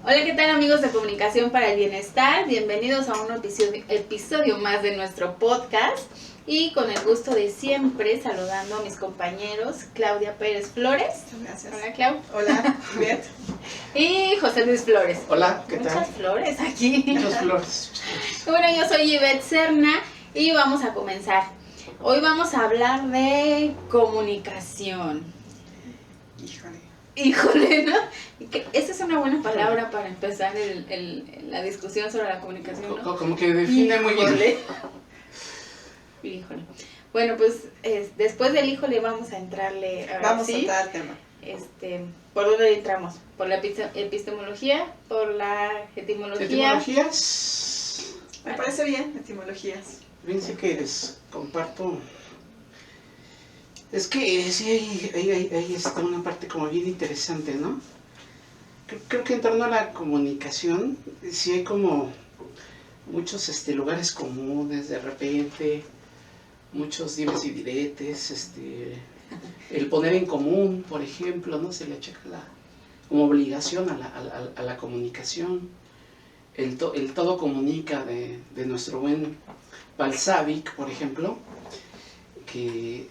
Hola, ¿qué tal amigos de Comunicación para el Bienestar? Bienvenidos a un episodio más de nuestro podcast y con el gusto de siempre saludando a mis compañeros Claudia Pérez Flores. Gracias. Hola, Clau. Hola, bien. Y José Luis Flores. Hola, ¿qué tal? Muchas flores aquí. Muchas flores. Bueno, yo soy Ivette Serna y vamos a comenzar. Hoy vamos a hablar de comunicación. Híjole, ¿no? Esa es una buena palabra para empezar la discusión sobre la comunicación, ¿no? Como que define muy bien. Híjole. Bueno, pues después del híjole vamos a entrarle. Vamos a entrar al tema. ¿Por dónde entramos? ¿Por la epistemología? ¿Por la etimología? Etimologías. Me parece bien, etimologías. Fíjense que comparto. Es que sí hay una parte como bien interesante, ¿no? Creo que en torno a la comunicación, sí hay como muchos lugares comunes de repente, muchos dimes y diretes, el poner en común, por ejemplo, ¿no? Se le achaca como obligación a la comunicación, el todo comunica de nuestro buen Balzac, por ejemplo, que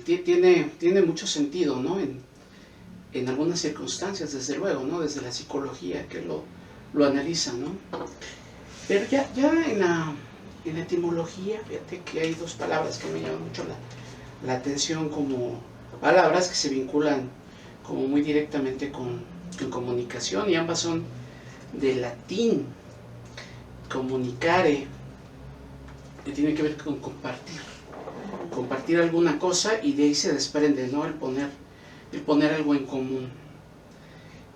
tiene mucho sentido, ¿no? En algunas circunstancias, desde luego, ¿no? Desde la psicología que lo analiza, ¿no? Pero ya en la etimología, fíjate que hay dos palabras que me llaman mucho la atención, como palabras que se vinculan como muy directamente con comunicación, y ambas son del latín, comunicare, que tiene que ver con compartir alguna cosa, y de ahí se desprende, ¿no? El poner algo en común.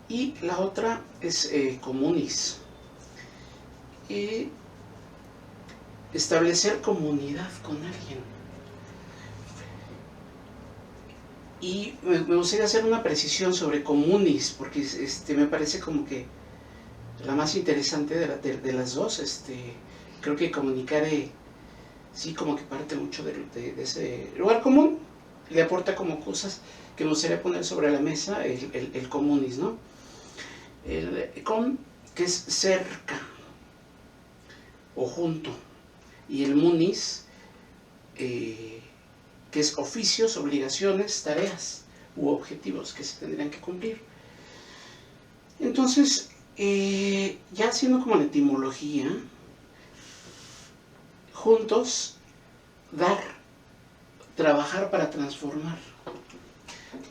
Y la otra es comunis, y establecer comunidad con alguien. Y me gustaría hacer una precisión sobre comunis, porque me parece como que la más interesante de las dos. Creo que comunicare sí como que parte mucho de ese lugar común, le aporta como cosas que me gustaría poner sobre la mesa, el comunis, ¿no? El que es cerca o junto, y el munis, que es oficios, obligaciones, tareas u objetivos que se tendrían que cumplir. Entonces, ya haciendo como la etimología, juntos, dar, trabajar para transformar.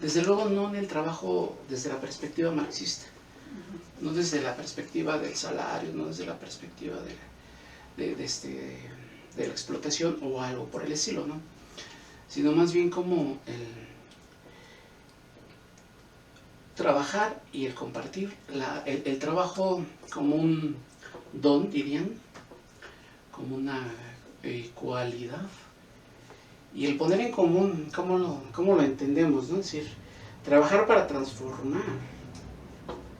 Desde luego no en el trabajo desde la perspectiva marxista, no desde la perspectiva del salario, no desde la perspectiva de la explotación o algo por el estilo, ¿no? Sino más bien como el trabajar y el compartir, el trabajo como un don, dirían, como una cualidad, y el poner en común, ¿cómo lo entendemos, ¿no? Es decir, trabajar para transformar,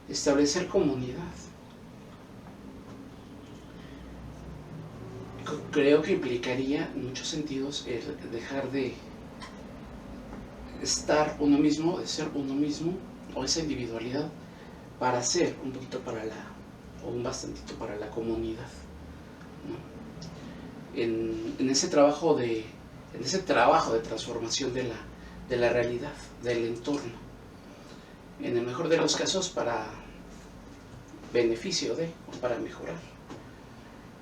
establecer comunidad. Creo que implicaría en muchos sentidos el dejar de estar uno mismo, de ser uno mismo, o esa individualidad, para ser un poquito o un bastantito para la comunidad, ¿no? En ese trabajo de transformación de la realidad, del entorno, en el mejor de los casos para beneficio o para mejorar.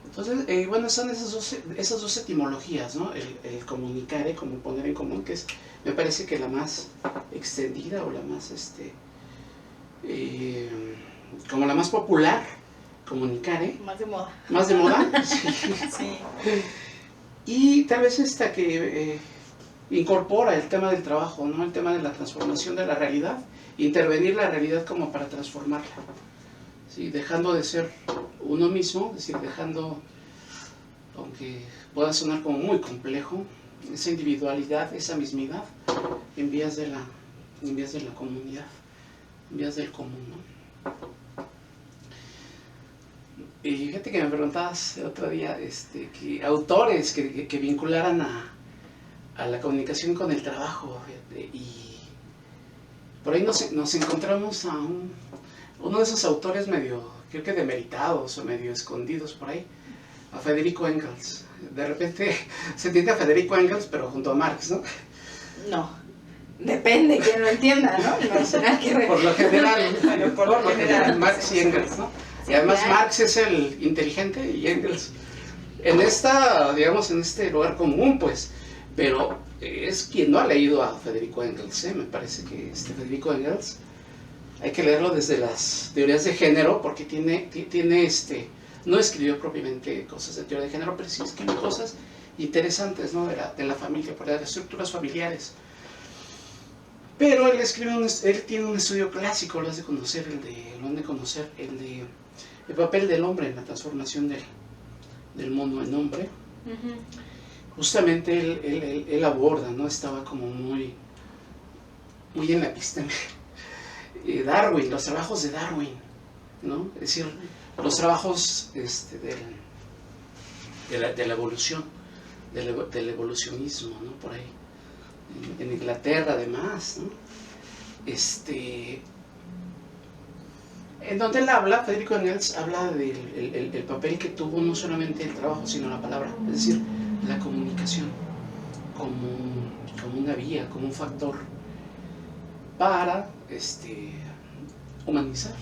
Entonces, bueno, son esas dos etimologías, ¿no? El comunicare, como poner en común, que es, me parece que la más extendida, o la más, como la más popular, comunicare. Más de moda. Más de moda, sí. Sí. Y tal vez que incorpora el tema del trabajo, ¿no? El tema de la transformación de la realidad, intervenir la realidad como para transformarla, ¿sí? Dejando de ser uno mismo, es decir, dejando, aunque pueda sonar como muy complejo, esa individualidad, esa mismidad, en vías de la comunidad, en vías del común, ¿no? Y fíjate que me preguntabas el otro día que autores que vincularan a la comunicación con el trabajo, fíjate, y por ahí nos encontramos a uno de esos autores medio, creo que demeritados o medio escondidos por ahí, a Federico Engels. De repente se entiende a Federico Engels, pero junto a Marx, ¿no? No, depende quién lo entienda, ¿no? No tiene nada que ver. Por lo general, Bueno, por lo general, Marx y Engels, ¿no? Sí, Y además claro. Marx es el inteligente y Engels en esta, digamos, en este lugar común, pues, pero es quien no ha leído a Federico Engels, ¿eh? Me parece que Federico Engels hay que leerlo desde las teorías de género, porque tiene no escribió propiamente cosas de teoría de género, pero sí escribió cosas interesantes, ¿no? de la familia, por las estructuras familiares. Pero él tiene un estudio clásico, lo han de conocer, el papel del hombre en la transformación del mono en hombre. Ujú. Justamente él aborda, ¿no? Estaba como muy en la episteme. Darwin, los trabajos de Darwin, ¿no? Es decir, los trabajos de la evolución, del evolucionismo, ¿no? Por ahí. En Inglaterra, además, ¿no? En donde él habla, Federico Engels habla del papel que tuvo no solamente el trabajo, sino la palabra, es decir, la comunicación, como una vía, como un factor para humanizar,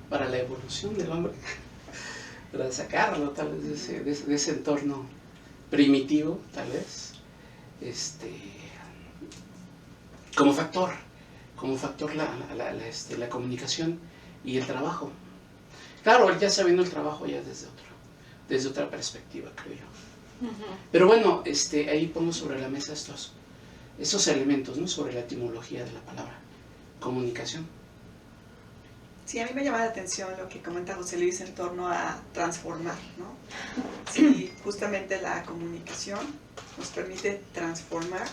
para la evolución del hombre, para sacarlo tal vez de ese entorno primitivo, tal vez, como factor la comunicación y el trabajo. Claro, él ya sabiendo el trabajo ya desde otra perspectiva, creo yo. Ujú. Pero bueno, ahí pongo sobre la mesa estos elementos, ¿no? Sobre la etimología de la palabra comunicación. Sí, a mí me llama la atención lo que comenta José Luis en torno a transformar, ¿no? Sí, justamente la comunicación nos permite transformar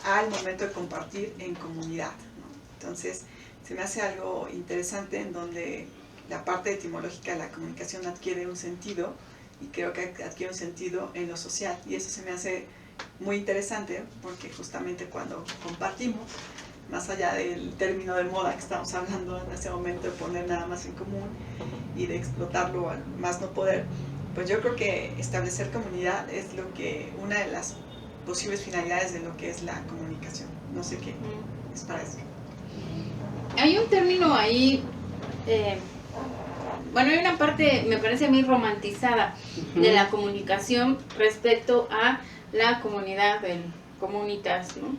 al momento de compartir en comunidad, ¿no? Entonces, se me hace algo interesante en donde la parte etimológica de la comunicación adquiere un sentido, y creo que adquiere un sentido en lo social, y eso se me hace muy interesante porque justamente cuando compartimos, más allá del término de moda que estamos hablando en ese momento de poner nada más en común y de explotarlo al más no poder, pues yo creo que establecer comunidad es una de las posibles finalidades de lo que es la comunicación. No sé qué les parece. Hay un término ahí, bueno, hay una parte, me parece a mí, romantizada de la comunicación respecto a la comunidad del comunitas, ¿no?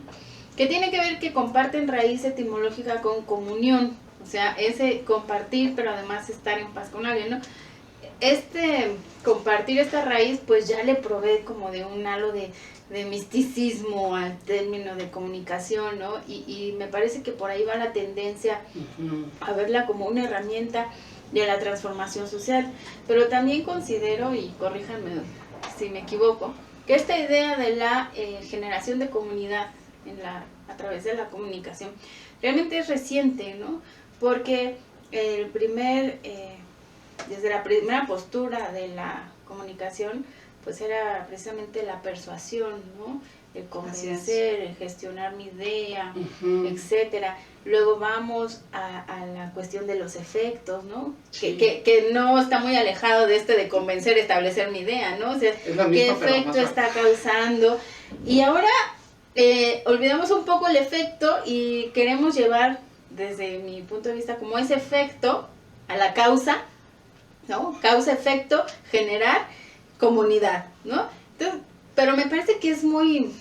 Que tiene que ver que comparten raíz etimológica con comunión, o sea, ese compartir, pero además estar en paz con alguien, ¿no? Compartir esta raíz, pues ya le provee como de un halo de misticismo al término de comunicación, ¿no? Y me parece que por ahí va la tendencia a verla como una herramienta de la transformación social. Pero también considero, y corríjanme si me equivoco, que esta idea de la generación de comunidad a través de la comunicación realmente es reciente, ¿no? Porque desde la primera postura de la comunicación, pues era precisamente la persuasión, ¿no? El convencer, el gestionar mi idea, etcétera. Luego vamos a la cuestión de los efectos, ¿no? Sí. Que no está muy alejado de convencer, establecer mi idea, ¿no? O sea, qué efecto está causando. Y ahora olvidamos un poco el efecto y queremos llevar, desde mi punto de vista, como ese efecto a la causa, ¿no? Causa-efecto, generar comunidad, ¿no? Entonces, pero me parece que es muy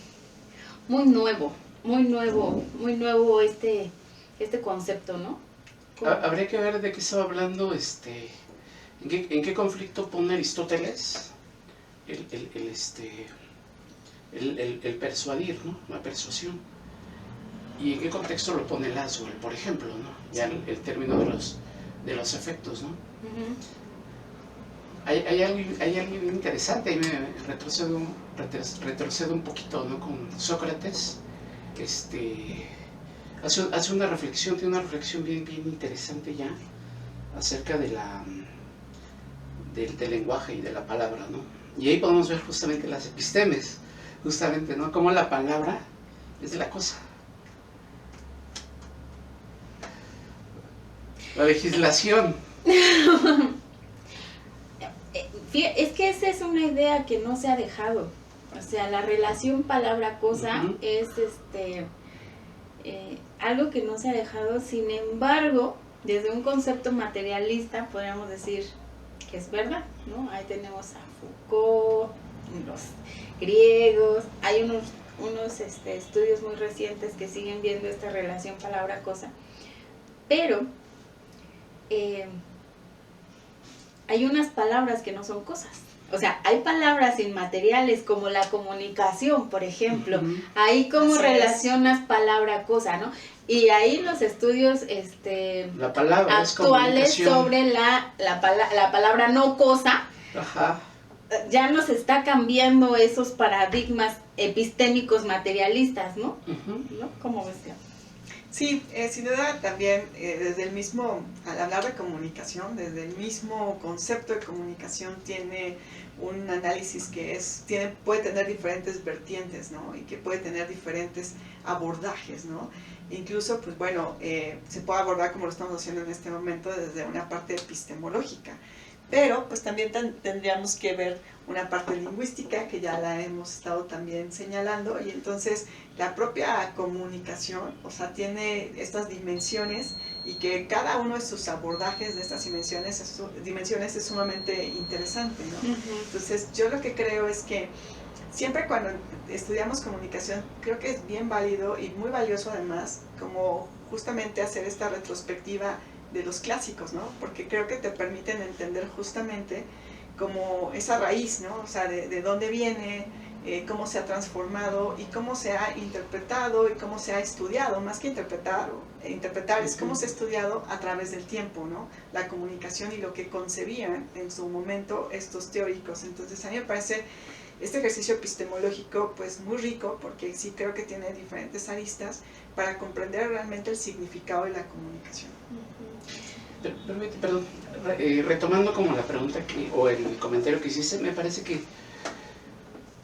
nuevo este concepto, ¿no? Habría que ver de qué estaba hablando, en qué conflicto pone Aristóteles el persuadir, ¿no? La persuasión. Y en qué contexto lo pone Lansbury, por ejemplo, ¿no? Ya el término de los efectos, ¿no? Uh-huh. Hay algo bien interesante, ahí me retrocedo un poquito, ¿no? Con Sócrates, hace una reflexión, tiene una reflexión bien interesante ya acerca del lenguaje y de la palabra, ¿no? Y ahí podemos ver justamente las epistemes, justamente, ¿no? Cómo la palabra es la cosa. La legislación. Es que esa es una idea que no se ha dejado. O sea, la relación palabra-cosa es algo que no se ha dejado. Sin embargo, desde un concepto materialista podríamos decir que es verdad, ¿no? Ahí tenemos a Foucault, los griegos, hay unos estudios muy recientes que siguen viendo esta relación palabra-cosa, pero hay unas palabras que no son cosas. O sea, hay palabras inmateriales como la comunicación, por ejemplo. Ahí cómo relacionas palabra-cosa, ¿no? Y ahí los estudios la palabra actuales sobre la palabra no cosa, ajá, ya nos está cambiando esos paradigmas epistémicos materialistas, ¿no? ¿No? ¿Cómo ves? Sí, sin duda también desde el mismo, al hablar de comunicación, desde el mismo concepto de comunicación tiene un análisis que puede tener diferentes vertientes, ¿no? Y que puede tener diferentes abordajes, ¿no? Incluso, pues bueno, se puede abordar como lo estamos haciendo en este momento desde una parte epistemológica, pero pues también tendríamos que ver una parte lingüística que ya la hemos estado también señalando, y entonces la propia comunicación, o sea, tiene estas dimensiones y que cada uno de sus abordajes de estas dimensiones es sumamente interesante, ¿no? Entonces yo lo que creo es que siempre cuando estudiamos comunicación, creo que es bien válido y muy valioso además, como justamente hacer esta retrospectiva de los clásicos, ¿no? Porque creo que te permiten entender justamente como esa raíz, ¿no? O sea, de dónde viene, cómo se ha transformado y cómo se ha interpretado y cómo se ha estudiado, más que interpretar es cómo se ha estudiado a través del tiempo, ¿no? La comunicación y lo que concebían en su momento estos teóricos. Entonces a mí me parece este ejercicio epistemológico pues muy rico, porque sí creo que tiene diferentes aristas para comprender realmente el significado de la comunicación. Perdón, retomando como la pregunta o el comentario que hiciste, me parece que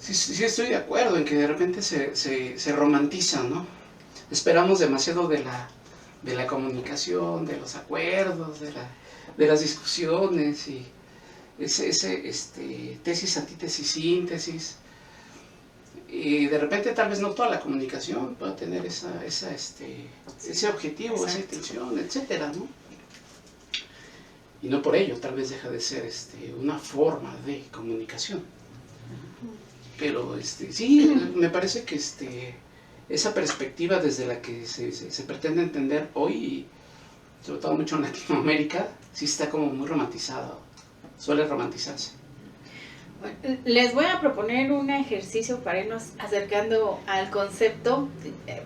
sí estoy de acuerdo en que de repente se romantiza, ¿no? Esperamos demasiado de la comunicación, de los acuerdos, de las discusiones y tesis, antítesis, síntesis, y de repente tal vez no toda la comunicación pueda tener ese objetivo, esa intención, etcétera, ¿no? Y no por ello tal vez deja de ser una forma de comunicación. Pero sí, me parece que esa perspectiva desde la que se pretende entender hoy, sobre todo mucho en Latinoamérica, sí está como muy romantizado, suele romantizarse. Les voy a proponer un ejercicio para irnos acercando al concepto,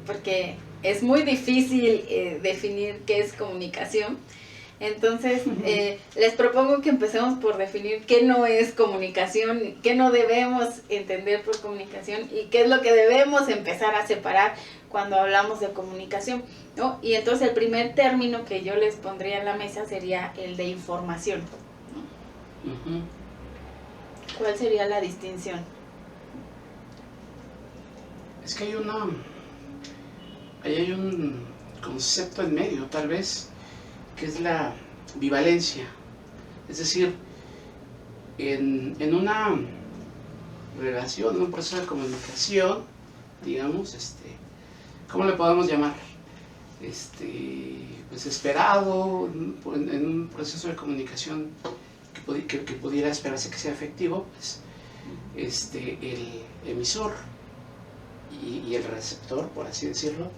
porque es muy difícil definir qué es comunicación. Entonces, les propongo que empecemos por definir qué no es comunicación, qué no debemos entender por comunicación y qué es lo que debemos empezar a separar cuando hablamos de comunicación, ¿no? Y entonces el primer término que yo les pondría en la mesa sería el de información, ¿no? ¿Cuál sería la distinción? Es que hay un concepto en medio, tal vez, que es la bivalencia. Es decir, en una relación, en un proceso de comunicación, digamos, ¿cómo le podemos llamar? Pues esperado, en un proceso de comunicación que pudiera esperarse que sea efectivo, pues, el emisor y el receptor, por así decirlo,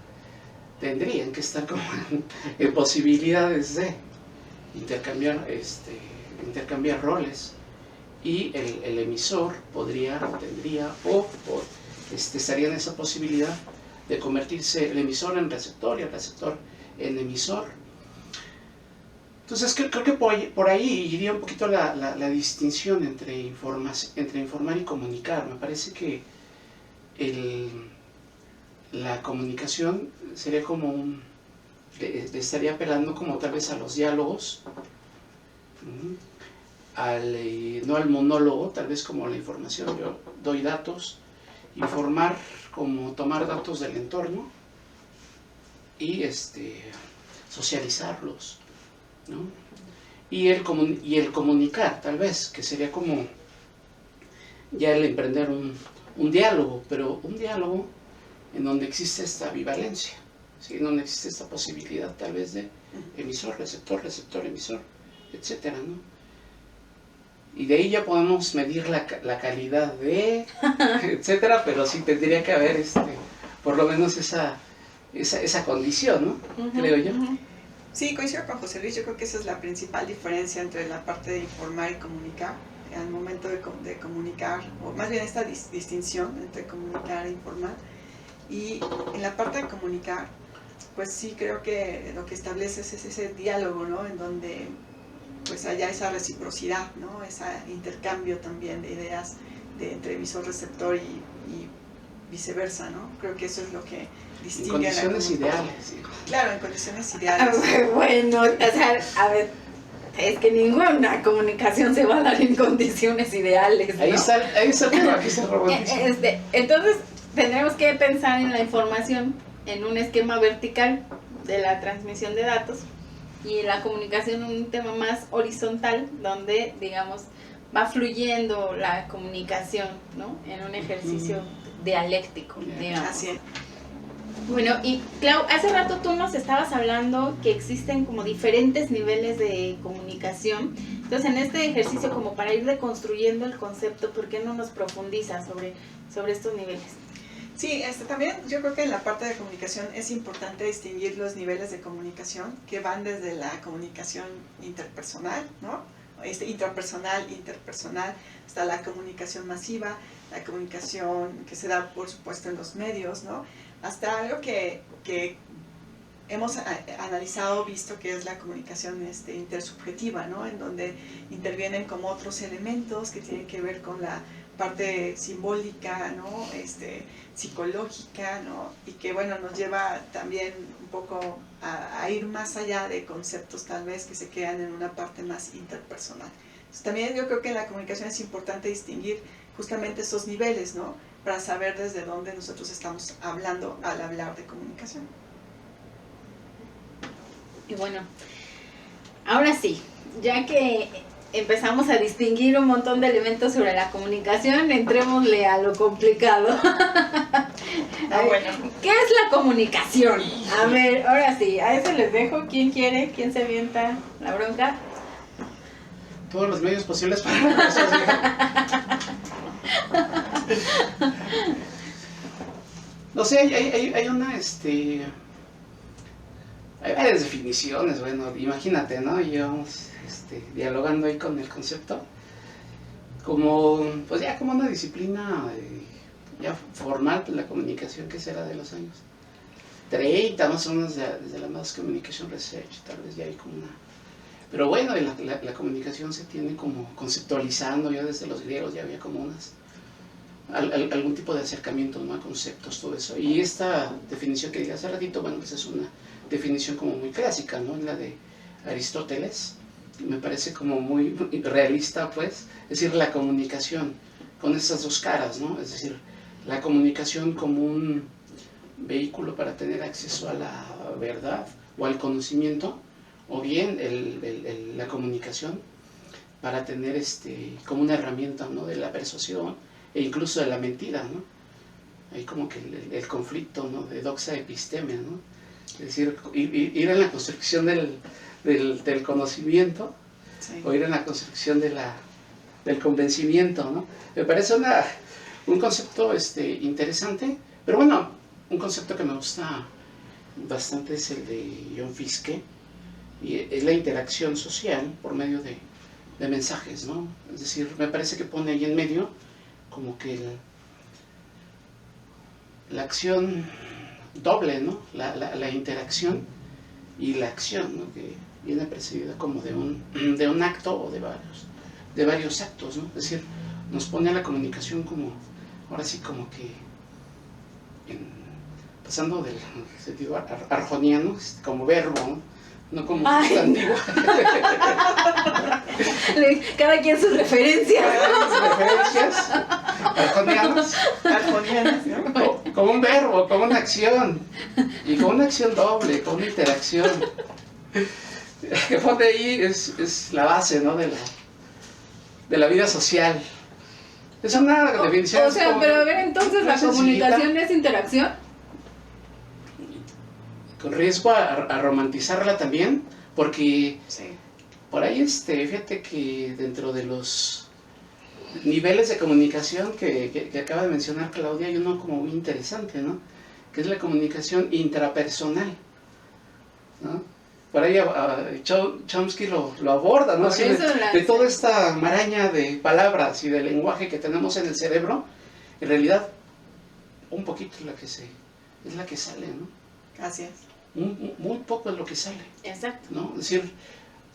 tendrían que estar como en posibilidades de intercambiar roles, y el emisor tendría estaría en esa posibilidad de convertirse el emisor en receptor y el receptor en emisor. Entonces creo que por ahí iría un poquito la distinción entre informar y comunicar. Me parece que la comunicación sería como estaría apelando como tal vez a los diálogos, no al monólogo, tal vez como la información. Yo doy datos, informar como tomar datos del entorno y socializarlos, ¿no? Y el comunicar, tal vez, que sería como ya el emprender un diálogo, pero un diálogo en donde existe esta ambivalencia, ¿sí? En donde existe esta posibilidad tal vez de emisor, receptor, receptor, emisor, etcétera, ¿no? Y de ahí ya podemos medir la calidad de, etcétera, pero sí tendría que haber por lo menos esa condición, ¿no? Creo yo. Sí, coincido con José Luis. Yo creo que esa es la principal diferencia entre la parte de informar y comunicar. Al momento de comunicar, o más bien esta distinción entre comunicar e informar. Y en la parte de comunicar, pues sí creo que lo que estableces es ese diálogo, ¿no? En donde pues haya esa reciprocidad, ¿no? Ese intercambio también de ideas entre emisor-receptor y viceversa, ¿no? Creo que eso es lo que distingue en condiciones ideales. Sí. Claro, en condiciones ideales. Bueno, o sea, a ver, es que ninguna comunicación se va a dar en condiciones ideales, ¿no? Ahí está el tema, aquí está el romanticismo. Entonces, tendremos que pensar en la información en un esquema vertical de la transmisión de datos y la comunicación en un tema más horizontal, donde, digamos, va fluyendo la comunicación, ¿no? En un ejercicio dialéctico, digamos. Así es. Bueno, y Clau, hace rato tú nos estabas hablando que existen como diferentes niveles de comunicación. Entonces, en este ejercicio, como para ir reconstruyendo el concepto, ¿por qué no nos profundizas sobre estos niveles? Sí, también yo creo que en la parte de comunicación es importante distinguir los niveles de comunicación que van desde la comunicación interpersonal, ¿no? Intrapersonal, interpersonal, hasta la comunicación masiva, la comunicación que se da, por supuesto, en los medios, ¿no? Hasta algo que hemos analizado, visto que es la comunicación intersubjetiva, ¿no? En donde intervienen como otros elementos que tienen que ver con la parte simbólica, ¿no? Psicológica, ¿no? Y que, bueno, nos lleva también un poco a ir más allá de conceptos tal vez que se quedan en una parte más interpersonal. Entonces, también yo creo que en la comunicación es importante distinguir justamente esos niveles, ¿no? Para saber desde dónde nosotros estamos hablando al hablar de comunicación. Y bueno, ahora sí, ya que empezamos a distinguir un montón de elementos sobre la comunicación, entrémosle a lo complicado. Bueno. ¿Qué es la comunicación? A ver, ahora sí, a eso les dejo. ¿Quién quiere? ¿Quién se avienta la bronca? Todos los medios posibles para eso. No sé, hay una, hay varias definiciones, bueno, imagínate, ¿no? Y vamos dialogando ahí con el concepto, como, pues ya como una disciplina ya formal de la comunicación, que será de los años 30, más o menos, desde la Mass Communication Research, tal vez ya hay como una... Pero bueno, la comunicación se tiene como conceptualizando, ya desde los griegos ya había como algún tipo de acercamiento, ¿no? A conceptos, todo eso. Y esta definición que dije hace ratito, bueno, pues es una definición como muy clásica, ¿no? La de Aristóteles, me parece como muy realista, pues, es decir, la comunicación con esas dos caras, ¿no? Es decir, la comunicación como un vehículo para tener acceso a la verdad o al conocimiento, o bien la comunicación para tener como una herramienta, ¿no? De la persuasión e incluso de la mentira, ¿no? Hay como que el conflicto, ¿no? De doxa epistemia, ¿no? Es decir, ir en la construcción del conocimiento, sí, o ir en la construcción del convencimiento, ¿no? Me parece un concepto interesante, pero bueno, un concepto que me gusta bastante es el de John Fiske, y es la interacción social por medio de mensajes, ¿no? Es decir, me parece que pone ahí en medio como que la acción doble, ¿no? La interacción y la acción, ¿no? Que viene precedida como de un acto o de varios actos, ¿no? Es decir, nos pone a la comunicación como, ahora sí como que, pasando del sentido arjoniano, como verbo, ¿no? No como sustantivo. Cada quien sus referencias. Arjonianas, ¿no? Como un verbo, como una acción. Y como una acción doble, como una interacción. que pone ahí es la base, ¿no? de la vida social. Es una definición. O sea, pero a ver, entonces la comunicación es interacción. Con riesgo a romantizarla también, porque Sí. por ahí, fíjate que dentro de los niveles de comunicación que acaba de mencionar Claudia, hay uno como muy interesante, ¿no? Que es la comunicación intrapersonal, ¿no? Por ahí Chomsky lo aborda, ¿no? Así de toda esta maraña de palabras y de lenguaje que tenemos en el cerebro, en realidad un poquito es la que sale, ¿no? Así es. Muy poco es lo que sale. Exacto. ¿No? Es decir,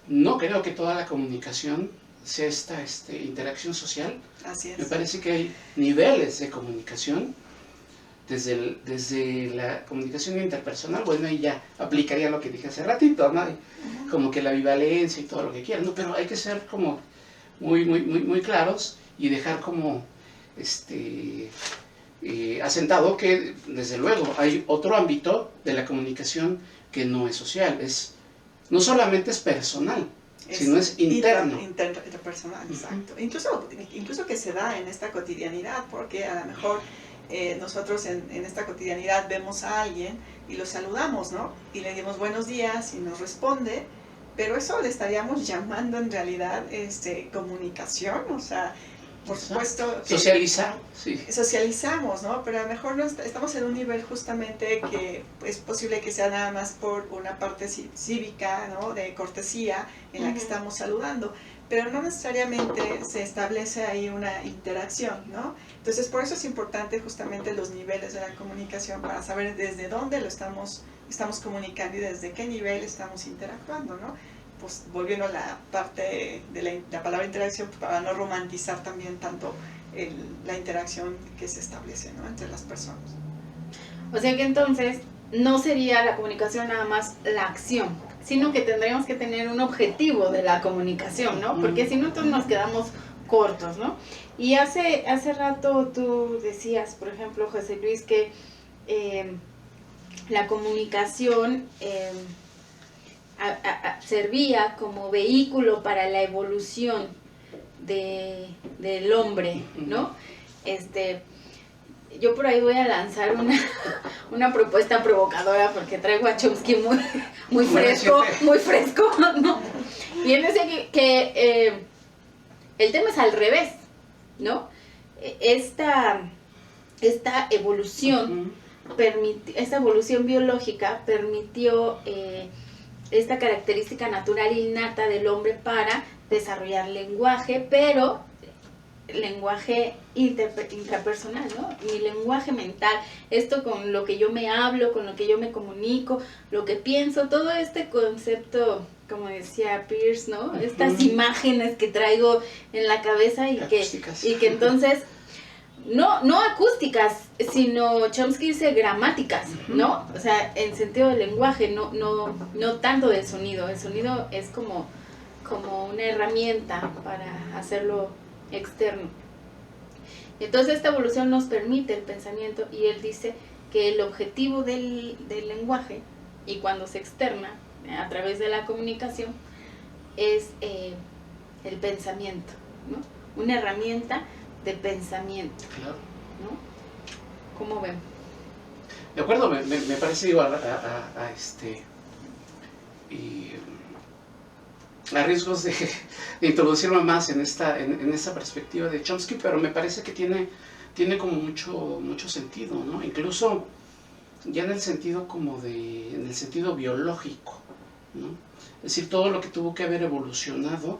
no creo que toda la comunicación sea esta interacción social. Así es. Me parece que hay niveles de comunicación, desde la comunicación interpersonal, bueno, ahí ya aplicaría lo que dije hace ratito, ¿no? Como que la ambivalencia y todo lo que quieran, ¿no? Pero hay que ser como muy claros y dejar como asentado que, desde luego, hay otro ámbito de la comunicación que no es social, no solamente es personal, sino es interno. Interpersonal, exacto. Incluso que se da en esta cotidianidad, porque a lo mejor nosotros en esta cotidianidad vemos a alguien y lo saludamos, ¿no? Y le dimos buenos días y nos responde, pero eso le estaríamos llamando en realidad comunicación, o sea, por supuesto que socializar, sí. Socializamos, ¿no? Pero a lo mejor no estamos en un nivel justamente que es posible que sea nada más por una parte cívica, ¿no? De cortesía en la que estamos saludando, pero no necesariamente se establece ahí una interacción, ¿no? Entonces, por eso es importante justamente los niveles de la comunicación para saber desde dónde lo estamos comunicando y desde qué nivel estamos interactuando, ¿no? Pues volviendo a la parte de la palabra interacción, para no romantizar también tanto la interacción que se establece, ¿no? Entre las personas. O sea que entonces no sería la comunicación nada más la acción, sino que tendríamos que tener un objetivo de la comunicación, ¿no? Porque si no, entonces nos quedamos cortos, ¿no? Y hace rato tú decías, por ejemplo, José Luis, que la comunicación servía como vehículo para la evolución del hombre, ¿no? Yo por ahí voy a lanzar una propuesta provocadora porque traigo a Chomsky muy fresco, ¿no? Y él dice que el tema es al revés, ¿no? Esta evolución esta evolución biológica permitió esta característica natural innata del hombre para desarrollar lenguaje, pero lenguaje intrapersonal, ¿no? Mi lenguaje mental, esto con lo que yo me hablo, con lo que yo me comunico, lo que pienso, todo este concepto, como decía Peirce, ¿no? Estas imágenes que traigo en la cabeza y que entonces no acústicas, sino Chomsky dice gramáticas, ¿no? O sea, en sentido del lenguaje, no tanto del sonido. El sonido es como una herramienta para hacerlo externo. Entonces esta evolución nos permite el pensamiento y él dice que el objetivo del lenguaje y cuando se externa a través de la comunicación es el pensamiento, ¿no? Una herramienta de pensamiento. Claro. ¿No? ¿Cómo ven? De acuerdo, me parece igual a riesgos de introducirme más en esta perspectiva de Chomsky, pero me parece que tiene como mucho sentido, ¿no? Incluso ya en el sentido en el sentido biológico, ¿no? Es decir, todo lo que tuvo que haber evolucionado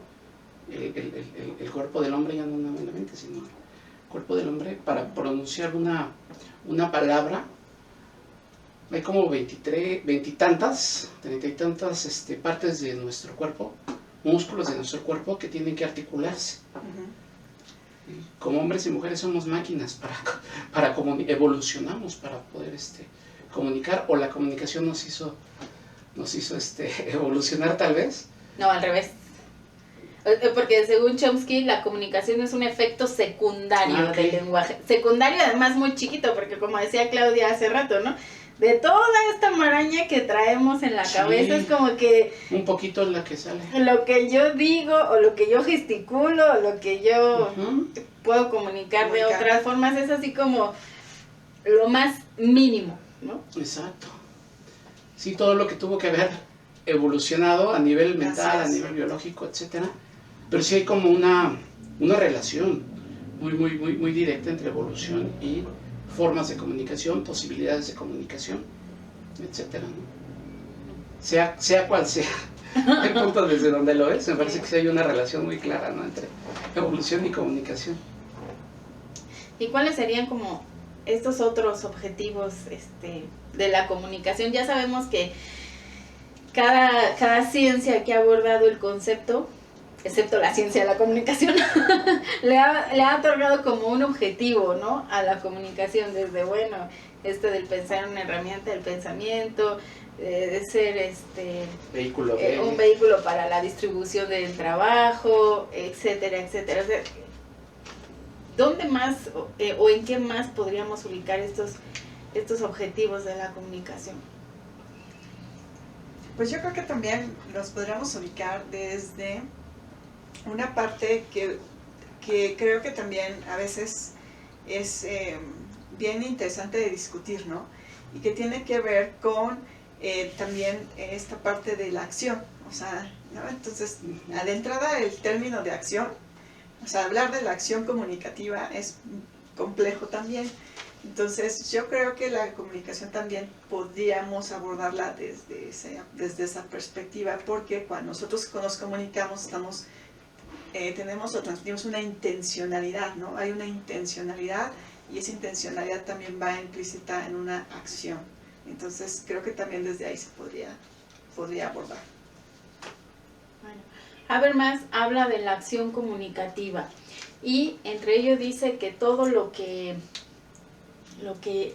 el cuerpo del hombre, ya no una mente, sino el cuerpo del hombre, para pronunciar una palabra. Hay como 30 y tantas partes de nuestro cuerpo, músculos de nuestro cuerpo que tienen que articularse. Como hombres y mujeres somos máquinas para evolucionamos para poder comunicar, o la comunicación nos hizo evolucionar tal vez. No, al revés. Porque según Chomsky la comunicación es un efecto secundario del lenguaje. Secundario además muy chiquito, porque como decía Claudia hace rato, ¿no? de toda esta maraña que traemos en la cabeza, es como que un poquito es la que sale. lo que yo digo o lo que yo gesticulo o lo que yo puedo comunicar de otras formas es así como lo más mínimo, ¿no? Exacto. Sí, todo lo que tuvo que haber evolucionado a nivel mental, a nivel biológico, etcétera. Pero sí hay como una relación muy directa entre evolución y formas de comunicación, posibilidades de comunicación, etcétera, ¿no? Sea cual sea el punto desde donde lo es, me parece que sí hay una relación muy clara, ¿no?, entre evolución y comunicación. ¿Y cuáles serían como estos otros objetivos de la comunicación? Ya sabemos que cada ciencia que ha abordado el concepto, excepto la ciencia de la comunicación, le ha otorgado como un objetivo, ¿no?, a la comunicación, desde, bueno, del pensar en una herramienta del pensamiento, de ser vehículo un vehículo para la distribución del trabajo, etcétera, etcétera. O sea, ¿dónde más o en qué más podríamos ubicar estos objetivos de la comunicación? Pues yo creo que también los podríamos ubicar desde una parte que creo que también a veces es bien interesante de discutir, ¿no? Y que tiene que ver con también esta parte de la acción, o sea, ¿no? Entonces, de entrada el término de acción, o sea, hablar de la acción comunicativa es complejo también. Entonces, yo creo que la comunicación también podríamos abordarla desde esa perspectiva, porque cuando nosotros nos comunicamos tenemos o transmitimos una intencionalidad, ¿no? Hay una intencionalidad y esa intencionalidad también va implícita en una acción. Entonces, creo que también desde ahí se podría abordar. Bueno, Habermas habla de la acción comunicativa y entre ellos dice que todo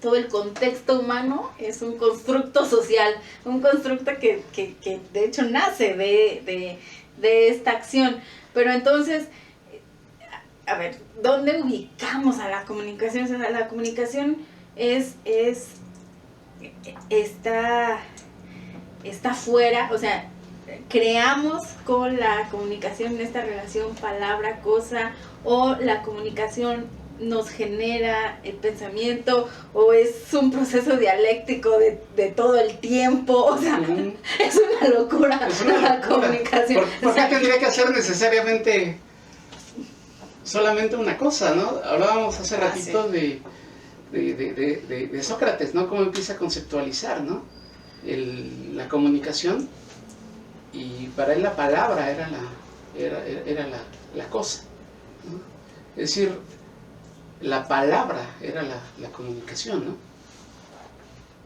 todo el contexto humano es un constructo social, un constructo que de hecho nace de esta acción. Pero entonces, a ver, ¿dónde ubicamos a la comunicación? O sea, la comunicación está fuera, o sea, creamos con la comunicación esta relación palabra-cosa, o la comunicación nos genera el pensamiento, o es un proceso dialéctico de todo el tiempo, o sea, es una locura la comunicación. ¿Por qué tendría que hacer necesariamente solamente una cosa, ¿no? Hablábamos hace ratito sí. de Sócrates, ¿no? Cómo empieza a conceptualizar, ¿no?, la comunicación, y para él la palabra era la cosa, ¿no? Es decir, la palabra era la comunicación, ¿no?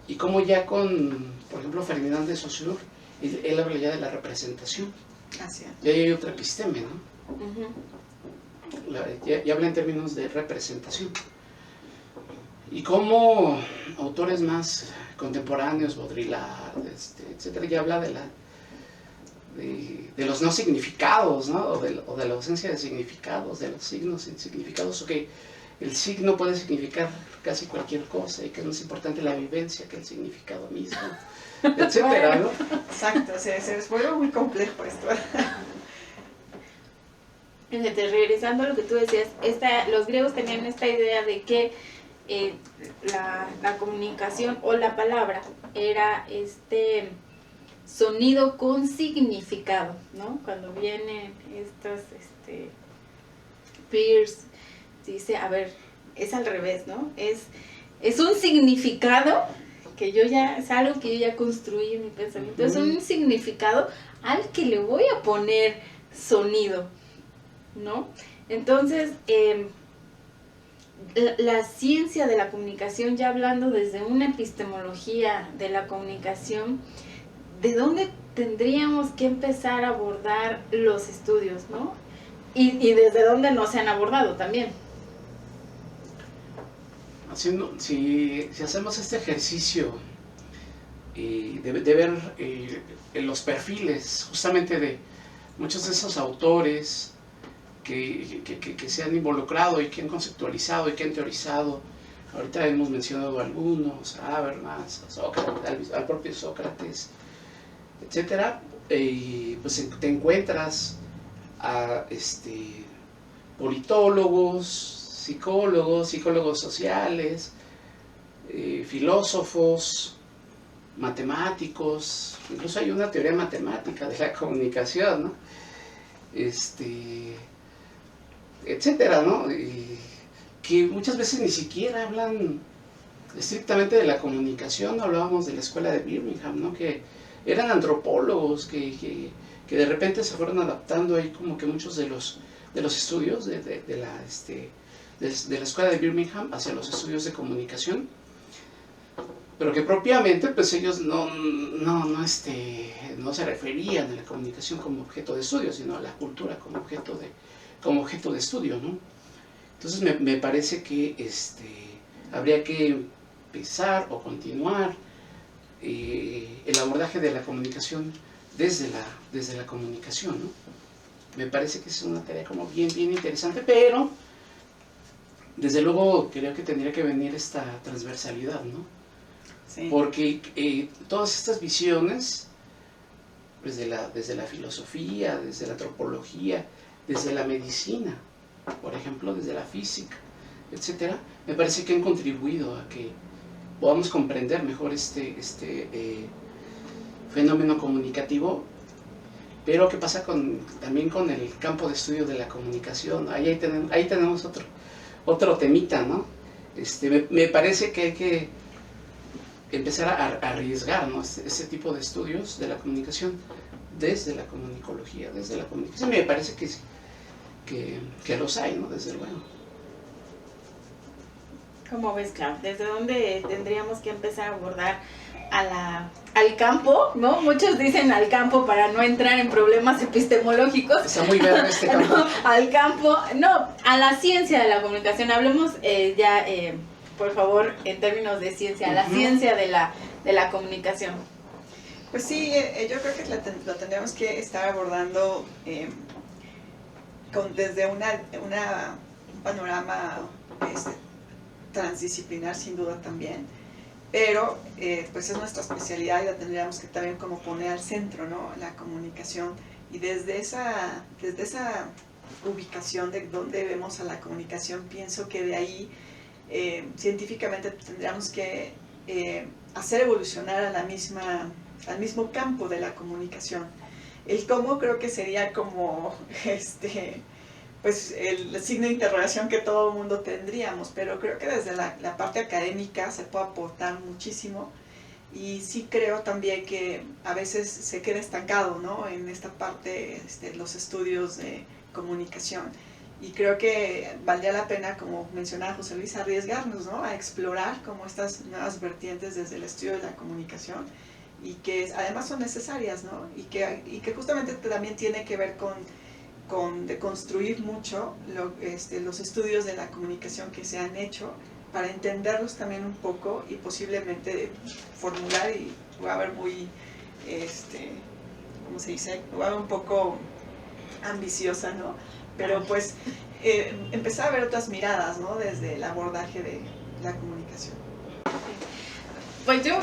Y como ya con, por ejemplo, Ferdinand de Saussure, él habla ya de la representación. Así es. Y ahí hay otra episteme, ¿no? Ya habla en términos de representación. Y como autores más contemporáneos, Baudrillard, etcétera, ya habla de los no significados, ¿no? O de la ausencia de significados, de los signos sin significados, o que el signo puede significar casi cualquier cosa y que es más importante la vivencia que el significado mismo, etcétera, ¿no? Exacto, se les vuelve muy complejo esto. Regresando a lo que tú decías, los griegos tenían esta idea de que la comunicación o la palabra era sonido con significado, ¿no? Cuando vienen estos Peirce dice, a ver, es al revés, ¿no? Es un significado es algo que yo ya construí en mi pensamiento, es un significado al que le voy a poner sonido, ¿no? Entonces, la ciencia de la comunicación, ya hablando desde una epistemología de la comunicación, ¿de dónde tendríamos que empezar a abordar los estudios, ¿no? Y desde dónde no se han abordado también. Si hacemos este ejercicio de ver los perfiles justamente de muchos de esos autores que se han involucrado y que han conceptualizado y que han teorizado ahorita hemos mencionado algunos, a Habermas, a Sócrates, al propio Sócrates, etcétera, pues te encuentras a politólogos, psicólogos sociales, filósofos, matemáticos, incluso hay una teoría matemática de la comunicación, ¿no? Etcétera, ¿no? Que muchas veces ni siquiera hablan estrictamente de la comunicación. Hablábamos de la escuela de Birmingham, ¿no? Que eran antropólogos que de repente se fueron adaptando ahí como que muchos de los estudios de la escuela de Birmingham hacia los estudios de comunicación, pero que propiamente pues ellos no se referían a la comunicación como objeto de estudio, sino a la cultura como objeto de estudio, ¿no? Entonces me parece que habría que empezar o continuar el abordaje de la comunicación desde la comunicación, ¿no? Me parece que es una tarea como bien interesante, pero desde luego creo que tendría que venir esta transversalidad, ¿no? Sí. Porque todas estas visiones, desde la filosofía, desde la antropología, desde la medicina, por ejemplo, desde la física, etcétera, me parece que han contribuido a que podamos comprender mejor este fenómeno comunicativo. Pero ¿qué pasa también con el campo de estudio de la comunicación? Ahí tenemos otro temita, ¿no? Me parece que hay que empezar a arriesgar, ¿no? Este tipo de estudios de la comunicación desde la comunicología, desde la comunicación. Me parece que los hay, ¿no? Desde luego. ¿Cómo ves, Clau? ¿Desde dónde tendríamos que empezar a abordar al campo, ¿no? Muchos dicen al campo para no entrar en problemas epistemológicos. Está muy verde este campo. No, al campo, no, a la ciencia de la comunicación. Hablemos por favor, en términos de ciencia, a la ciencia de la comunicación. Pues sí, yo creo que lo tendríamos que estar abordando desde un panorama transdisciplinar, sin duda también, pero pues es nuestra especialidad y la tendríamos que también como poner al centro, ¿no? La comunicación, y desde esa ubicación de donde vemos a la comunicación, pienso que de ahí científicamente tendríamos que hacer evolucionar al mismo campo de la comunicación. El cómo creo que sería como pues el signo de interrogación que todo el mundo tendríamos, pero creo que desde la parte académica se puede aportar muchísimo, y sí creo también que a veces se queda estancado, ¿no? En esta parte los estudios de comunicación, y creo que valdría la pena, como mencionaba José Luis, arriesgarnos, ¿no? A explorar como estas nuevas vertientes desde el estudio de la comunicación, y que además son necesarias, ¿no? Y que justamente también tiene que ver con deconstruir mucho los estudios de la comunicación que se han hecho, para entenderlos también un poco y posiblemente formular, y voy a ver muy, ¿cómo se dice? Voy a ver un poco ambiciosa, ¿no? Pero pues empezar a ver otras miradas, ¿no? Desde el abordaje de la comunicación. Pues yo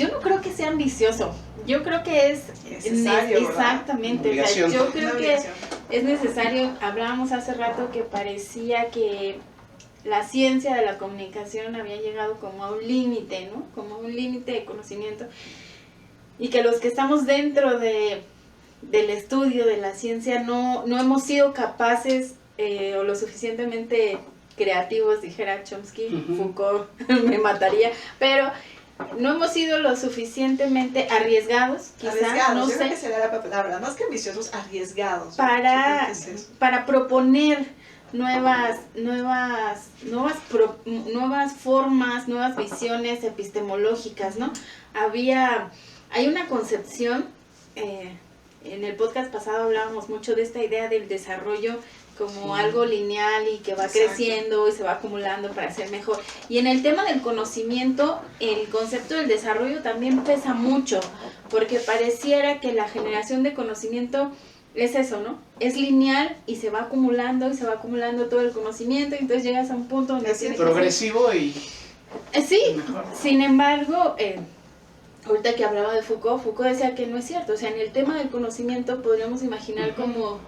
no creo que sea ambicioso. Yo creo que es necesario, exactamente. O sea, yo creo que obligación. Es necesario. Hablábamos hace rato que parecía que la ciencia de la comunicación había llegado como a un límite, ¿no? Como a un límite de conocimiento, y que los que estamos dentro del estudio de la ciencia no hemos sido capaces o lo suficientemente creativos, dijera Chomsky. Foucault me mataría, pero no hemos sido lo suficientemente arriesgados, quizás, no yo sé, creo que sería la palabra, más que ambiciosos, arriesgados. para proponer nuevas formas, nuevas visiones epistemológicas, ¿no? Hay una concepción, en el podcast pasado hablábamos mucho de esta idea del desarrollo como algo lineal y que va creciendo y se va acumulando para ser mejor. Y en el tema del conocimiento, el concepto del desarrollo también pesa mucho, porque pareciera que la generación de conocimiento es eso, ¿no? Es lineal y se va acumulando todo el conocimiento y entonces llegas a un punto donde tienes progresivo y sí, mejor. Sin embargo, ahorita que hablaba de Foucault decía que no es cierto, o sea, en el tema del conocimiento podríamos imaginar como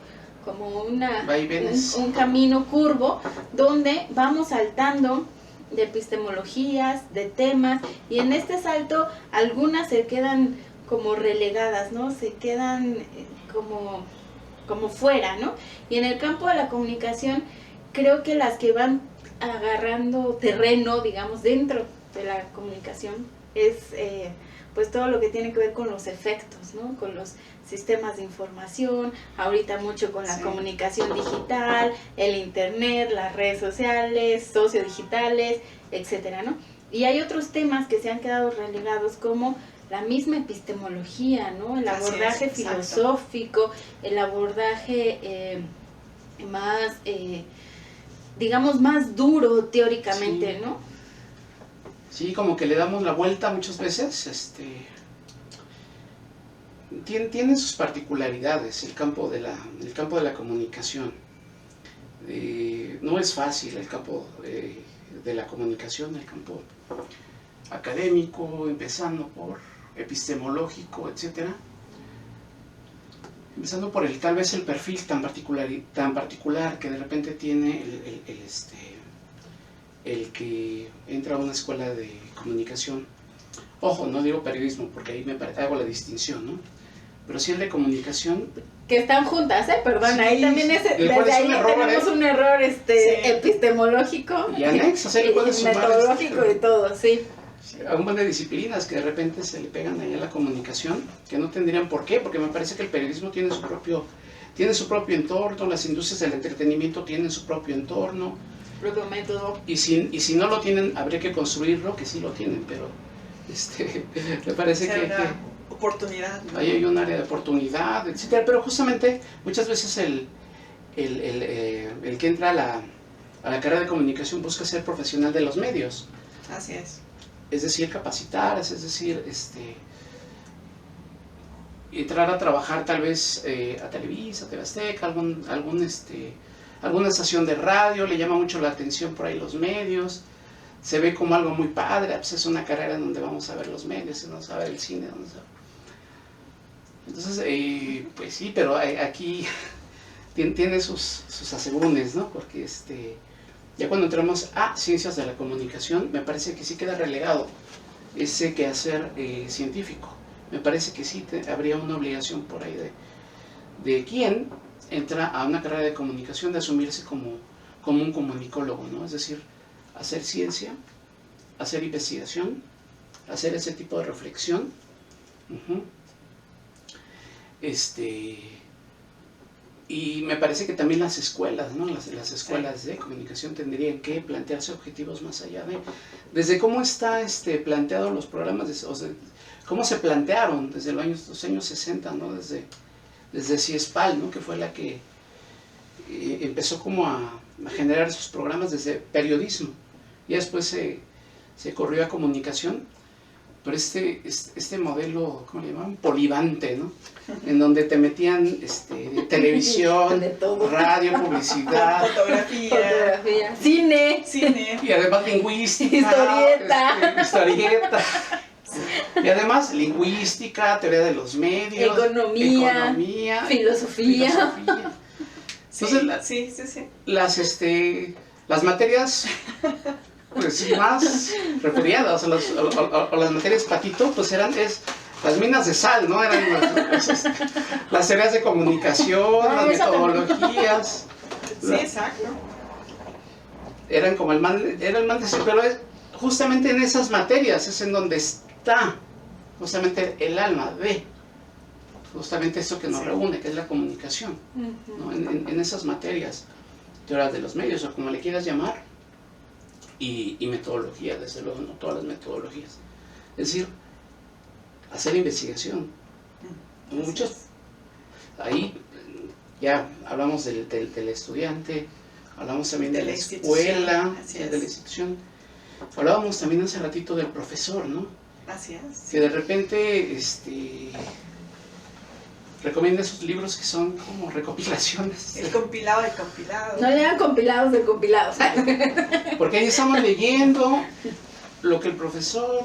un camino curvo donde vamos saltando de epistemologías, de temas, y en este salto algunas se quedan como relegadas, ¿no? Se quedan como fuera, ¿no? Y en el campo de la comunicación, creo que las que van agarrando terreno, digamos, dentro de la comunicación, es pues todo lo que tiene que ver con los efectos, ¿no? Con los sistemas de información, ahorita mucho con la comunicación digital, el internet, las redes sociales, sociodigitales, etcétera, ¿no? Y hay otros temas que se han quedado relegados como la misma epistemología, ¿no? El abordaje filosófico, el abordaje más, digamos, más duro teóricamente, ¿no? Sí, como que le damos la vuelta muchas veces, tiene sus particularidades el campo de la comunicación. No es fácil el campo de la comunicación, el campo académico, empezando por epistemológico, etcétera. Empezando por tal vez el perfil tan particular que de repente tiene el que entra a una escuela de comunicación. Ojo, no digo periodismo porque ahí hago la distinción, ¿no? Pero sí el de comunicación. Que están juntas, perdón, sí, ahí también desde ahí tenemos un error epistemológico y anexo, y metodológico y todo, sí. A un montón de disciplinas que de repente se le pegan ahí a la comunicación, que no tendrían por qué, porque me parece que el periodismo tiene su propio entorno, las industrias del entretenimiento tienen su propio entorno, propio método. Y si no lo tienen, habría que construirlo, que sí lo tienen, pero me parece que oportunidad, ¿no? Ahí hay un área de oportunidad, etcétera, pero justamente muchas veces el que entra a la carrera de comunicación busca ser profesional de los medios. Así es. Es decir, capacitar, es decir, entrar a trabajar tal vez a Televisa, TV Azteca, alguna estación de radio, le llama mucho la atención por ahí los medios, se ve como algo muy padre, pues es una carrera en donde vamos a ver los medios, vamos a ver el cine, entonces, pues sí, pero aquí tiene sus asegúnes, ¿no? Porque ya cuando entramos a ciencias de la comunicación, me parece que sí queda relegado ese quehacer científico. Me parece que sí habría una obligación por ahí de quien entra a una carrera de comunicación de asumirse como un comunicólogo, ¿no? Es decir, hacer ciencia, hacer investigación, hacer ese tipo de reflexión. Y me parece que también las escuelas, ¿no? Las escuelas de comunicación tendrían que plantearse objetivos más allá desde cómo está planteado los programas, cómo se plantearon desde los años 60, ¿no? Desde CIESPAL, ¿no? Que fue la que empezó como a generar esos programas desde periodismo, y después se corrió a comunicación, pero este modelo, ¿cómo le llamaban? Polivante, ¿no? En donde te metían televisión, radio, publicidad, fotografía, cine, y además lingüística, historieta. Y además lingüística, teoría de los medios, economía, filosofía. Entonces, las materias pues más referidas a las materias patito, pues eran las minas de sal, ¿no? Eran las teorías de comunicación, las metodologías. Sí, exacto. Eran como el man de ser, pero justamente en esas materias es en donde está justamente el alma de justamente esto que nos reúne, que es la comunicación, ¿no? En esas materias, teorías de los medios, o como le quieras llamar, y metodología, desde luego, no todas las metodologías. Es decir, hacer investigación. Muchos, ahí ya hablamos del estudiante, hablamos también de la escuela, de la institución. Hablábamos también hace ratito del profesor, ¿no? Así es. Que de repente, recomienda esos libros que son como recopilaciones. El compilado de compilados. No lean compilados de compilados. Porque ahí estamos leyendo lo que el profesor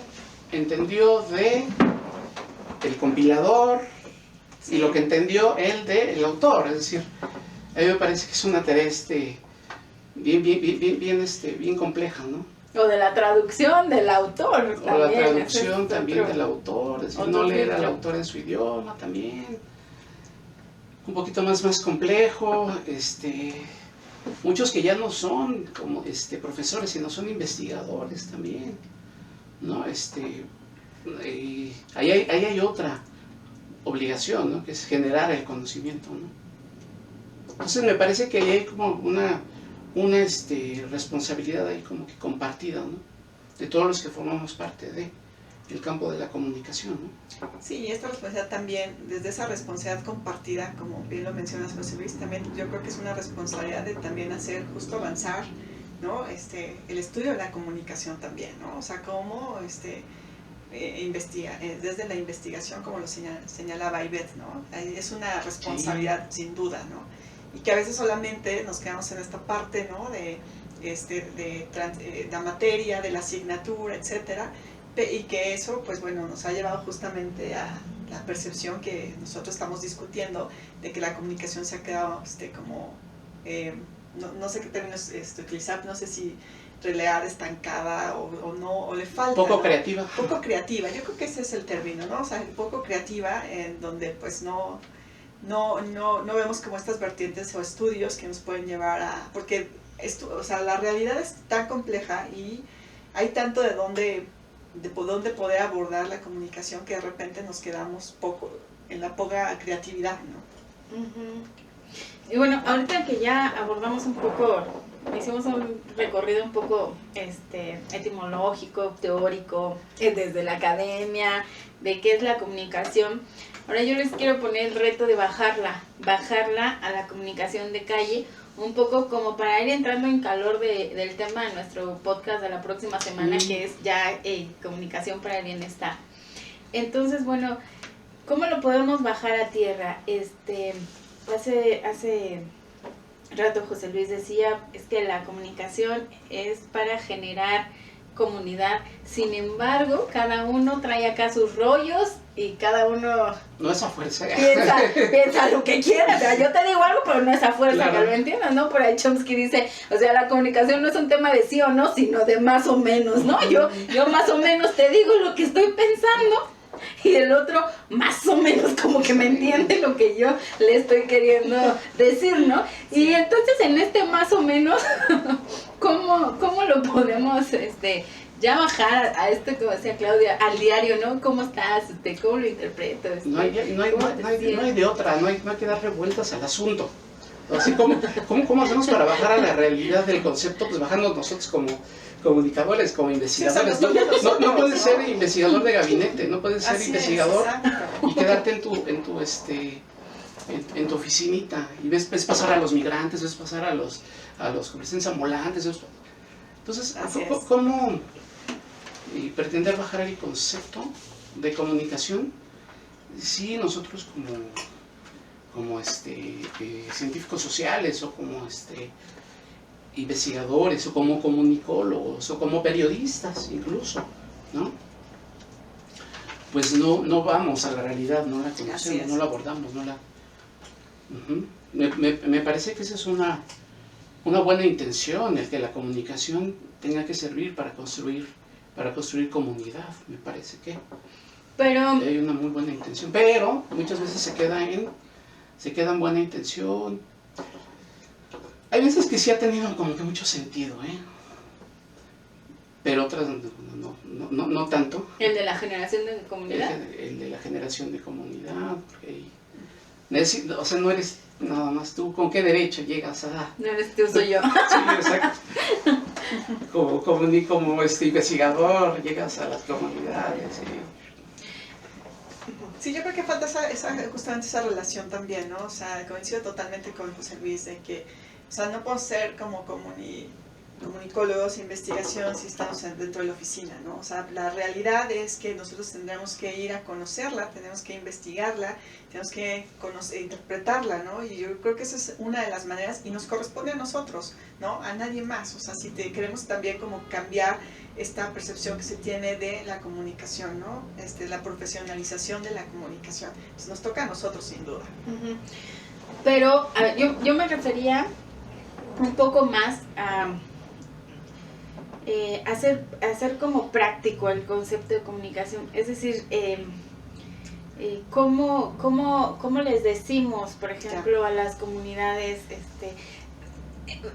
entendió de el compilador y lo que entendió él del autor. Es decir, a mí me parece que es una tarea bien compleja, ¿no? O de la traducción del autor. O la traducción también del autor, es decir, no leer al autor en su idioma también. Un poquito más complejo, muchos que ya no son como profesores, sino son investigadores también, ¿no? Ahí hay otra obligación, ¿no? Que es generar el conocimiento, ¿no? Entonces me parece que ahí hay como una responsabilidad ahí como que compartida, ¿no? De todos los que formamos parte del campo de la comunicación, ¿no? Sí, y esta responsabilidad también, desde esa responsabilidad compartida, como bien lo mencionas, José Luis, también yo creo que es una responsabilidad de también hacer justo avanzar, ¿no? El estudio de la comunicación también, ¿no? O sea, cómo investiga, desde la investigación, como lo señalaba Ivette, ¿no? Es una responsabilidad, sí, sin duda, ¿no? Y que a veces solamente nos quedamos en esta parte, ¿no? De la materia, de la asignatura, etcétera, y que eso, pues bueno, nos ha llevado justamente a la percepción que nosotros estamos discutiendo de que la comunicación se ha quedado como, no sé qué términos utilizar, no sé si relegada, estancada o no, o le falta. Poco, ¿no? Creativa. Poco creativa, yo creo que ese es el término, ¿no? O sea, poco creativa, en donde pues no vemos como estas vertientes o estudios que nos pueden llevar a, porque o sea, la realidad es tan compleja y hay tanto de dónde poder abordar la comunicación que de repente nos quedamos en la poca creatividad, ¿no? Y bueno, ahorita que ya abordamos un poco, hicimos un recorrido un poco etimológico, teórico, desde la academia, de qué es la comunicación. Ahora yo les quiero poner el reto de bajarla a la comunicación de calle, un poco como para ir entrando en calor del tema de nuestro podcast de la próxima semana, que es ya comunicación para el bienestar. Entonces, bueno, ¿cómo lo podemos bajar a tierra? Hace rato José Luis decía, es que la comunicación es para generar comunidad. Sin embargo, cada uno trae acá sus rollos y cada uno no es a fuerza. Piensa lo que quiera. O sea, yo te digo algo, pero no es a fuerza, claro. Que lo entiendas, ¿no? Por ahí Chomsky dice, o sea, la comunicación no es un tema de sí o no, sino de más o menos, ¿no? Yo más o menos te digo lo que estoy pensando y el otro más o menos como que me entiende lo que yo le estoy queriendo decir, ¿no? Sí. Y entonces en este más o menos, ¿cómo lo podemos ya bajar a esto, como decía Claudia, al diario, ¿no? ¿Cómo estás? ¿Cómo lo interpreto? No hay de otra, no hay que darle vueltas al asunto. Así ¿cómo hacemos para bajar a la realidad del concepto? Pues bajando nosotros como comunicadores, como investigadores. No puedes ser investigador de gabinete, no puedes ser investigador y quedarte en tu oficinita y ves pasar a los migrantes, ves pasar a los comerciantes ambulantes. Entonces, ¿cómo pretender bajar el concepto de comunicación? Sí, nosotros como científicos sociales o como investigadores o como comunicólogos o como periodistas incluso, ¿no? Pues no vamos a la realidad, no la conocemos, no la abordamos, no la... Me parece que esa es una buena intención, el que la comunicación tenga que servir para construir comunidad, me parece que hay una muy buena intención, pero muchas veces se queda en buena intención. Hay veces que sí ha tenido como que mucho sentido, pero otras no tanto. ¿El de la generación de comunidad? El de la generación de comunidad, porque o sea, no eres nada más tú, ¿con qué derecho llegas a...? No eres tú, soy yo. Sí, exacto. Como investigador, llegas a las comunidades. Sí, yo creo que falta justamente esa relación también, ¿no? O sea, coincido totalmente con José Luis de que, o sea, no puedo ser como comunicólogos, investigación, si estamos dentro de la oficina, ¿no? O sea, la realidad es que nosotros tendremos que ir a conocerla, tenemos que investigarla, tenemos que interpretarla, ¿no? Y yo creo que esa es una de las maneras, y nos corresponde a nosotros, ¿no? A nadie más. O sea, si queremos también como cambiar esta percepción que se tiene de la comunicación, ¿no? La profesionalización de la comunicación. Pues nos toca a nosotros, sin duda. Uh-huh. Pero a ver, yo me refería un poco más a hacer como práctico el concepto de comunicación. Es decir, ¿cómo les decimos, por ejemplo, a las comunidades?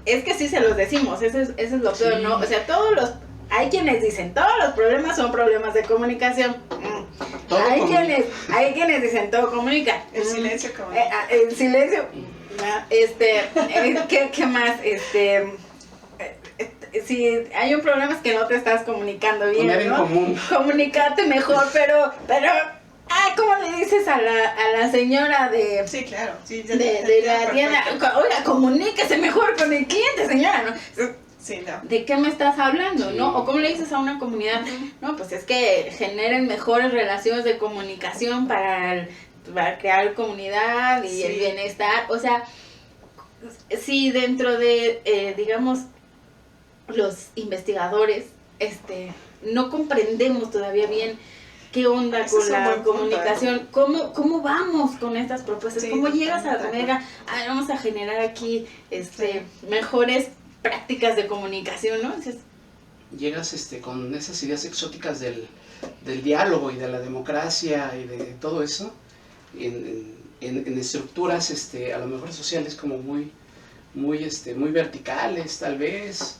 Es que sí se los decimos, eso es lo peor, ¿no? O sea, hay quienes dicen, todos los problemas son problemas de comunicación. Hay quienes dicen, todo comunica. El silencio comunica. El silencio. ¿Qué más? Si hay un problema es que no te estás comunicando bien, poner ¿no? en común. Comunicarte mejor, pero ¿cómo le dices a la señora de... Sí, claro. Sí, de la tienda? Oiga, comuníquese mejor con el cliente, señora, ¿no? Sí, no. ¿De qué me estás hablando, Sí. no? O cómo le dices a una comunidad, no, pues es que generen mejores relaciones de comunicación para crear comunidad y el bienestar. O sea, si dentro de, digamos, los investigadores, no comprendemos todavía bien qué onda Ese con es un la buen punto, comunicación, ¿cómo vamos con estas propuestas? Sí, ¿Cómo llegas a la totalmente. comunidad? Vamos a generar aquí mejores prácticas de comunicación, ¿no? Entonces, Llegas con esas ideas exóticas del diálogo y de la democracia y de todo eso en estructuras a lo mejor sociales como muy verticales tal vez.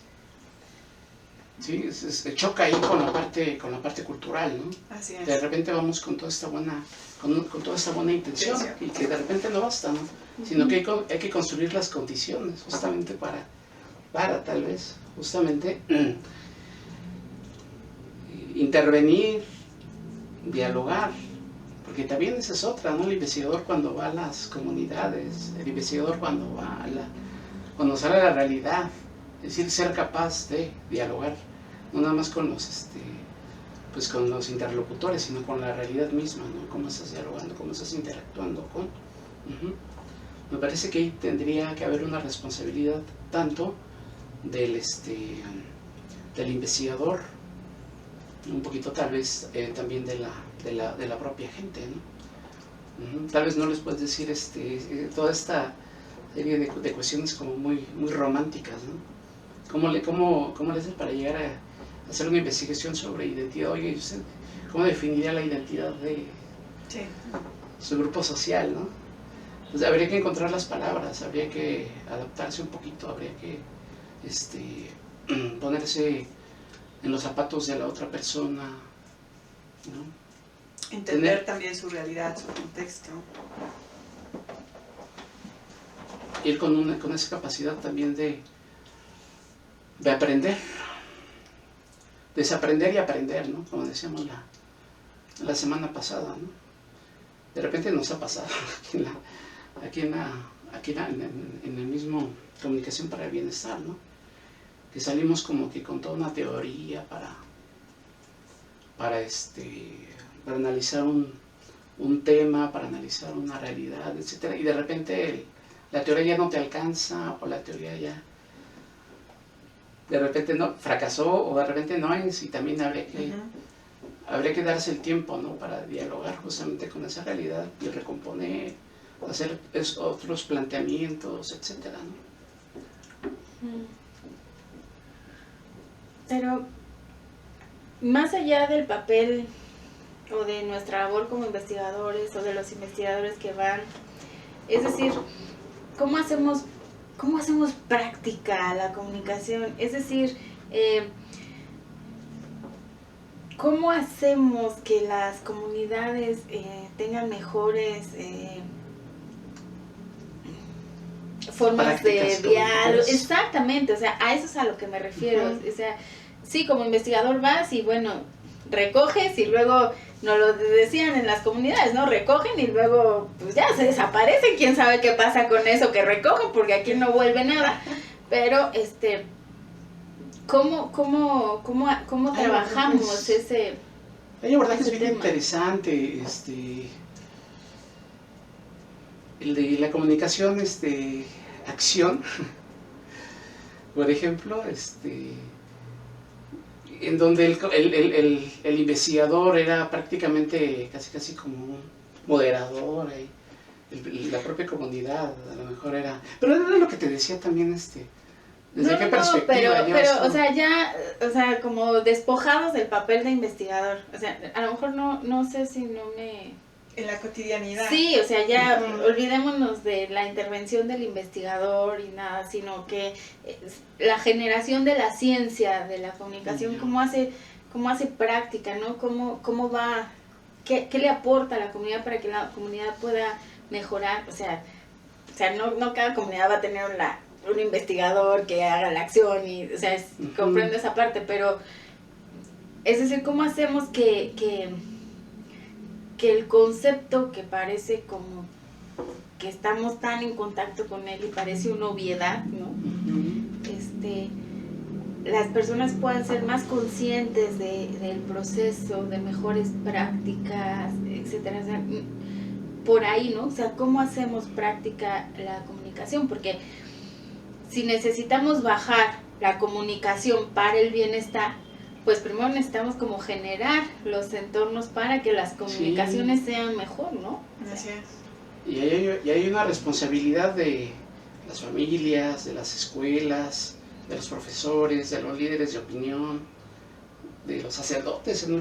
Sí, choca ahí con la parte cultural, ¿no? Así es. De repente vamos con toda esta buena intención y que de repente no basta, ¿no? Sino que hay que construir las condiciones justamente para tal vez justamente intervenir, dialogar, porque también esa es otra, ¿no? El investigador cuando va a las comunidades, el investigador cuando sale a la realidad, es decir, ser capaz de dialogar, no nada más con los interlocutores, sino con la realidad misma, ¿no? Cómo estás dialogando, cómo estás interactuando con. Me parece que ahí tendría que haber una responsabilidad tanto del investigador, un poquito tal vez también de la propia gente, ¿no? Tal vez no les puedes decir toda esta serie de cuestiones como muy románticas, ¿no? ¿Cómo le haces para llegar a hacer una investigación sobre identidad? Oye, ¿usted cómo definiría la identidad de su grupo social, ¿no? Pues habría que encontrar las palabras, habría que adaptarse un poquito, habría que ponerse en los zapatos de la otra persona, ¿no? Entender también su realidad, su contexto. Ir con esa capacidad también de aprender, desaprender y aprender, ¿no? Como decíamos la semana pasada, ¿no? De repente nos ha pasado aquí en el mismo Comunicación para el Bienestar, ¿no? Que salimos como que con toda una teoría para analizar un tema, para analizar una realidad, etcétera, y de repente la teoría ya no te alcanza, o la teoría ya de repente no fracasó, o de repente no es, y también habría que darse el tiempo, ¿no? Para dialogar justamente con esa realidad y recomponer, hacer otros planteamientos, etcétera, ¿no? Pero más allá del papel o de nuestra labor como investigadores o de los investigadores que van, es decir, ¿cómo hacemos práctica la comunicación? Es decir, ¿cómo hacemos que las comunidades tengan mejores formas de diálogo? Exactamente, o sea, a eso es a lo que me refiero. O sea, sí, como investigador vas y bueno, recoges y luego nos lo decían en las comunidades, ¿no? Recogen y luego pues ya se desaparecen, quién sabe qué pasa con eso que recogen, porque aquí no vuelve nada. Pero ¿Cómo trabajamos ese? Hay abordajes ese bien tema. interesante, el de la comunicación, acción, por ejemplo, en donde el investigador era prácticamente casi como un moderador, la propia comunidad a lo mejor era, pero era lo que te decía también, desde qué perspectiva. O sea, como despojados del papel de investigador, o sea, a lo mejor no sé si no me... En la cotidianidad. Sí, o sea, ya olvidémonos de la intervención del investigador y nada, sino que la generación de la ciencia, de la comunicación, cómo hace práctica, ¿no? Cómo va, qué le aporta a la comunidad para que la comunidad pueda mejorar, o sea, no cada comunidad va a tener un investigador que haga la acción y, o sea, comprendo esa parte, pero es decir, ¿cómo hacemos que el concepto que parece como que estamos tan en contacto con él y parece una obviedad, ¿no? Las personas puedan ser más conscientes del proceso, de mejores prácticas, etcétera, o sea, por ahí, ¿no? O sea, ¿cómo hacemos práctica la comunicación? Porque si necesitamos bajar la comunicación para el bienestar, pues primero necesitamos como generar los entornos para que las comunicaciones sean mejor, ¿no? Así es. Y hay una responsabilidad de las familias, de las escuelas, de los profesores, de los líderes de opinión, de los sacerdotes en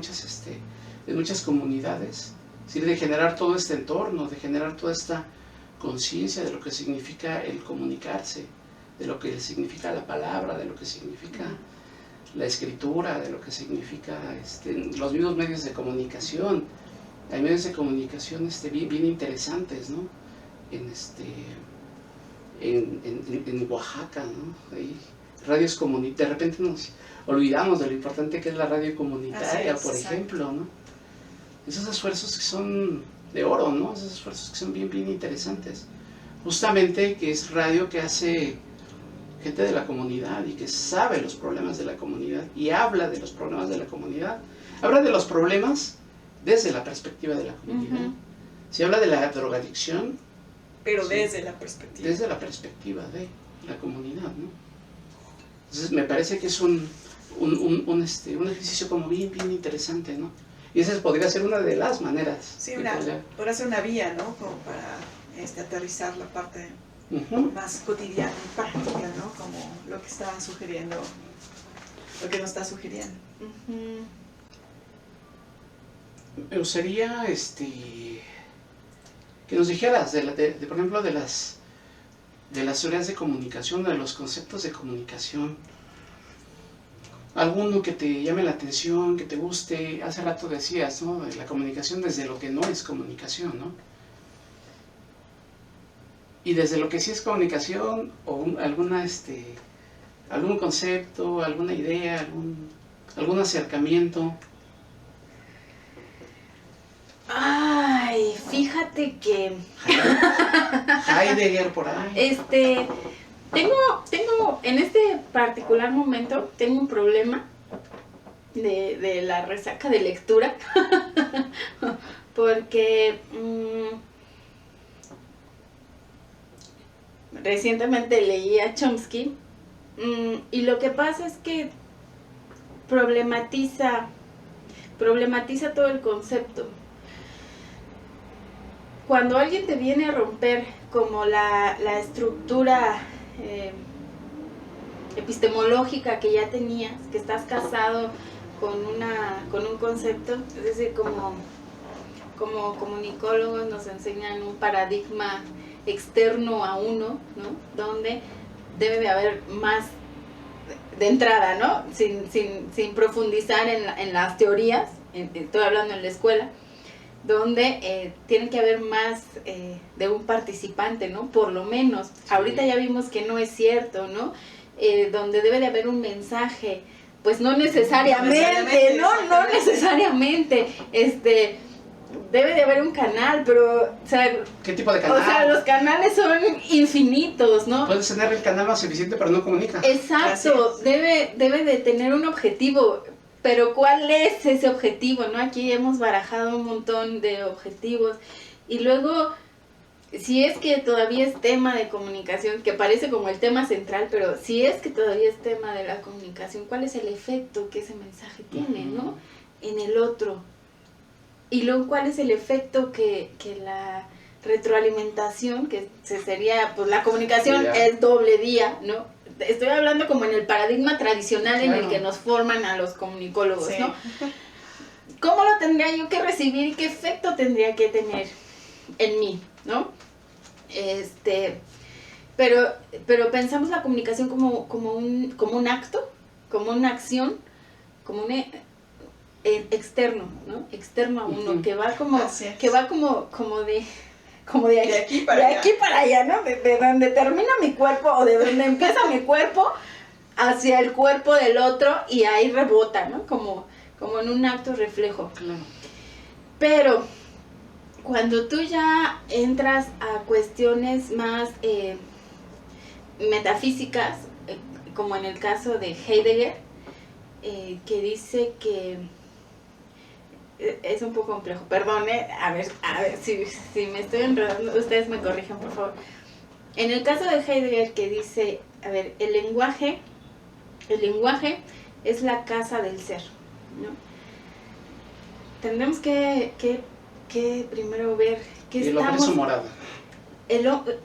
muchas comunidades, ¿sí? De generar todo este entorno, de generar toda esta conciencia de lo que significa el comunicarse, de lo que significa la palabra, de lo que significa la escritura, de lo que significa los mismos medios de comunicación. Hay medios de comunicación bien interesantes, ¿no? En Oaxaca, ¿no? Hay radios comunitarias. De repente nos olvidamos de lo importante que es la radio comunitaria, por ejemplo, ¿no? Esos esfuerzos que son de oro, ¿no? Esos esfuerzos que son bien interesantes. Justamente que es radio que hace gente de la comunidad y que sabe los problemas de la comunidad y habla de los problemas de la comunidad. Habla de los problemas desde la perspectiva de la comunidad. Se habla de la drogadicción, pero desde la perspectiva. Desde la perspectiva de la comunidad, ¿no? Entonces me parece que es un ejercicio como bien interesante, ¿no? Y esa podría ser una de las maneras. Sí, podría ser una vía, ¿no? Como para aterrizar la parte más cotidiana y práctica, ¿no? Como lo que está sugiriendo, lo que nos está sugiriendo. Me gustaría que nos dijeras, por ejemplo, de las teorías de comunicación, de los conceptos de comunicación. Alguno que te llame la atención, que te guste. Hace rato decías, ¿no? De la comunicación desde lo que no es comunicación, ¿no? Y desde lo que sí es comunicación, o algún concepto, alguna idea, algún acercamiento. Ay, fíjate que... Heidegger por ahí. Tengo, en este particular momento, tengo un problema de la resaca de lectura, porque recientemente leí a Chomsky, y lo que pasa es que problematiza todo el concepto. Cuando alguien te viene a romper como la estructura epistemológica que ya tenías, que estás casado con un concepto, es decir, como comunicólogos nos enseñan un paradigma externo a uno, ¿no? Donde debe de haber más de entrada, ¿no? Sin profundizar en las teorías, estoy hablando en la escuela, donde tiene que haber más de un participante, ¿no? Por lo menos. Sí. Ahorita ya vimos que no es cierto, ¿no? Donde debe de haber un mensaje, pues no necesariamente, ¿no? No necesariamente. debe de haber un canal, pero, o sea, ¿Qué tipo de canal? o sea, los canales son infinitos, ¿no? Puedes tener el canal más suficiente, pero no comunica. Exacto, debe de tener un objetivo, pero ¿cuál es ese objetivo, no? Aquí hemos barajado un montón de objetivos y luego, si es que todavía es tema de comunicación, que parece como el tema central, pero si es que todavía es tema de la comunicación, ¿cuál es el efecto que ese mensaje tiene, ¿no? En el otro. Y luego, ¿cuál es el efecto que la retroalimentación, que sería, pues la comunicación es doble vía, ¿no? Estoy hablando como en el paradigma tradicional en el que nos forman a los comunicólogos, ¿no? ¿Cómo lo tendría yo que recibir y qué efecto tendría que tener en mí, ¿no? Pero pensamos la comunicación como un acto, como una acción, como un externo, ¿no? Externo a uno, que va como de aquí para allá, ¿no? De donde termina mi cuerpo o de donde empieza mi cuerpo hacia el cuerpo del otro y ahí rebota, ¿no? Como en un acto reflejo. Claro. Pero cuando tú ya entras a cuestiones más metafísicas, como en el caso de Heidegger, que dice que es un poco complejo, perdón, a ver si me estoy enredando, ustedes me corrijan, por favor. En el caso de Heidegger, que dice, a ver, el lenguaje es la casa del ser, ¿no? Tendremos que primero ver qué y el estamos... hombre es su morada.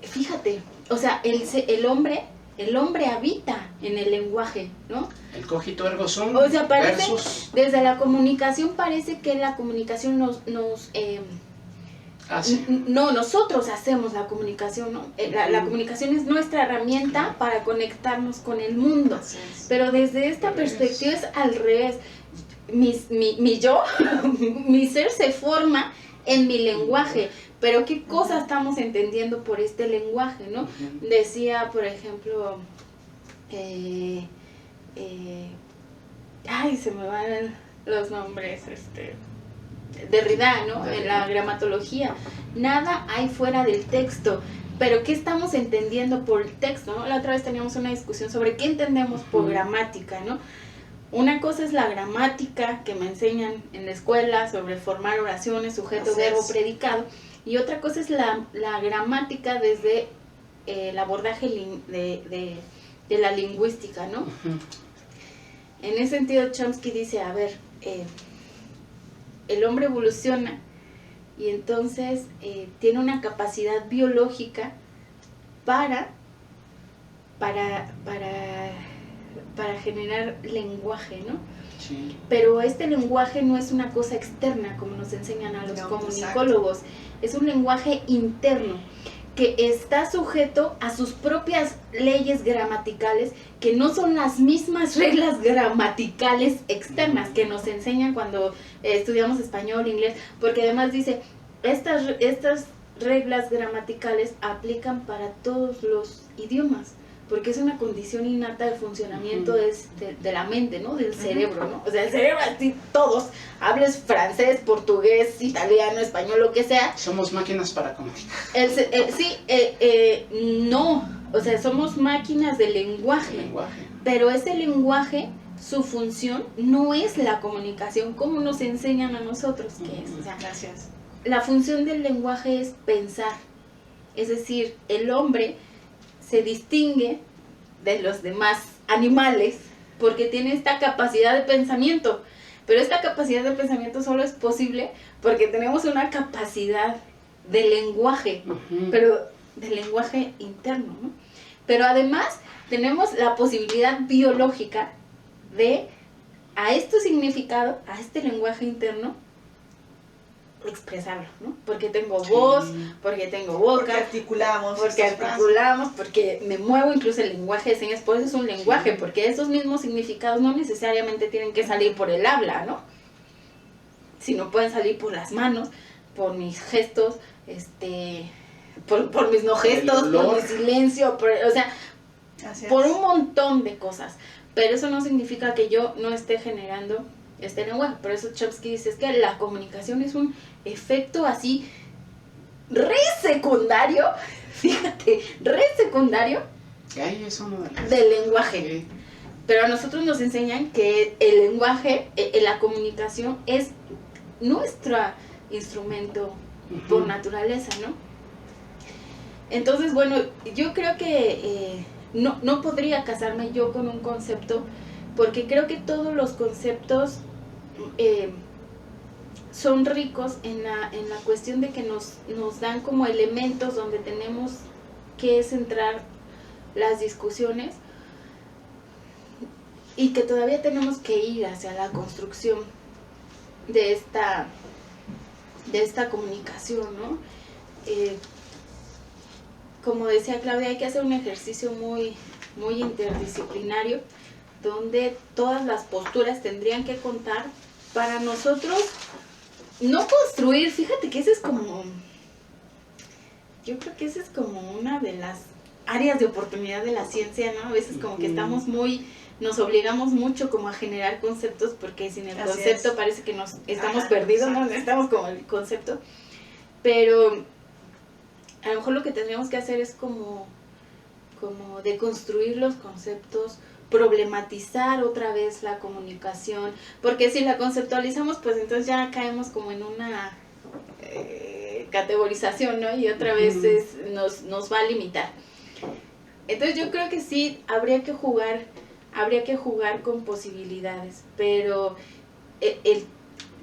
Fíjate, o sea, el hombre habita en el lenguaje, ¿no? El cogito ergo sum, o sea, parece, versus... desde la comunicación parece que la comunicación no, nosotros hacemos la comunicación, ¿no? La comunicación es nuestra herramienta para conectarnos con el mundo. Pero desde esta perspectiva es al revés. Mi yo, mi ser se forma en mi lenguaje. Pero ¿qué cosa estamos entendiendo por este lenguaje, no? Decía, por ejemplo, se me van los nombres, Derrida, ¿no? En la gramatología. Nada hay fuera del texto. Pero ¿qué estamos entendiendo por el texto, no? La otra vez teníamos una discusión sobre qué entendemos por gramática, ¿no? Una cosa es la gramática que me enseñan en la escuela sobre formar oraciones, sujeto, verbo, predicado. Y otra cosa es la gramática desde el abordaje de la lingüística, ¿no? En ese sentido, Chomsky dice, a ver, el hombre evoluciona y entonces tiene una capacidad biológica para generar lenguaje, ¿no? Sí. Pero este lenguaje no es una cosa externa, como nos enseñan a los comunicólogos. Exacto. Es un lenguaje interno que está sujeto a sus propias leyes gramaticales, que no son las mismas reglas gramaticales externas que nos enseñan cuando estudiamos español, inglés, porque además dice, estas reglas gramaticales aplican para todos los idiomas, porque es una condición innata de funcionamiento de la mente, ¿no? Del cerebro, ¿no? O sea, el cerebro, así todos, hables francés, portugués, italiano, español, lo que sea. Somos máquinas para comunicar. No, o sea, somos máquinas de lenguaje. Pero ese lenguaje, su función no es la comunicación, como nos enseñan a nosotros que es. O sea, gracias. La función del lenguaje es pensar. Es decir, el hombre se distingue de los demás animales porque tiene esta capacidad de pensamiento, pero esta capacidad de pensamiento solo es posible porque tenemos una capacidad de lenguaje, pero de lenguaje interno, ¿no? Pero además tenemos la posibilidad biológica de, a este significado, a este lenguaje interno, expresarlo, ¿no? Porque tengo voz, porque tengo boca, porque me muevo, incluso el lenguaje de señas, por eso es un lenguaje, porque esos mismos significados no necesariamente tienen que salir por el habla, ¿no? Sino pueden salir por las manos, por mis gestos, por mis no gestos, por mi silencio, por un montón de cosas. Pero eso no significa que yo no esté generando este lenguaje. Por eso Chomsky dice, es que la comunicación es un efecto así re secundario, fíjate, re secundario del lenguaje. Sí. Pero a nosotros nos enseñan que el lenguaje, la comunicación es nuestro instrumento por naturaleza, ¿no? Entonces, bueno, yo creo que no podría casarme yo con un concepto, porque creo que todos los conceptos son ricos en la cuestión de que nos dan como elementos donde tenemos que centrar las discusiones y que todavía tenemos que ir hacia la construcción de esta comunicación, ¿no? Como decía Claudia, hay que hacer un ejercicio muy, muy interdisciplinario, donde todas las posturas tendrían que contar para nosotros no construir. Fíjate que ese es como, yo creo que esa es como una de las áreas de oportunidad de la ciencia, ¿no? A veces como que estamos nos obligamos mucho como a generar conceptos, porque sin el concepto parece que nos estamos perdidos, ¿no? Estamos como el concepto, pero a lo mejor lo que tendríamos que hacer es como deconstruir los conceptos, problematizar otra vez la comunicación, porque si la conceptualizamos, pues entonces ya caemos como en una categorización, ¿no? Y otra vez nos va a limitar. Entonces yo creo que sí, habría que jugar con posibilidades, pero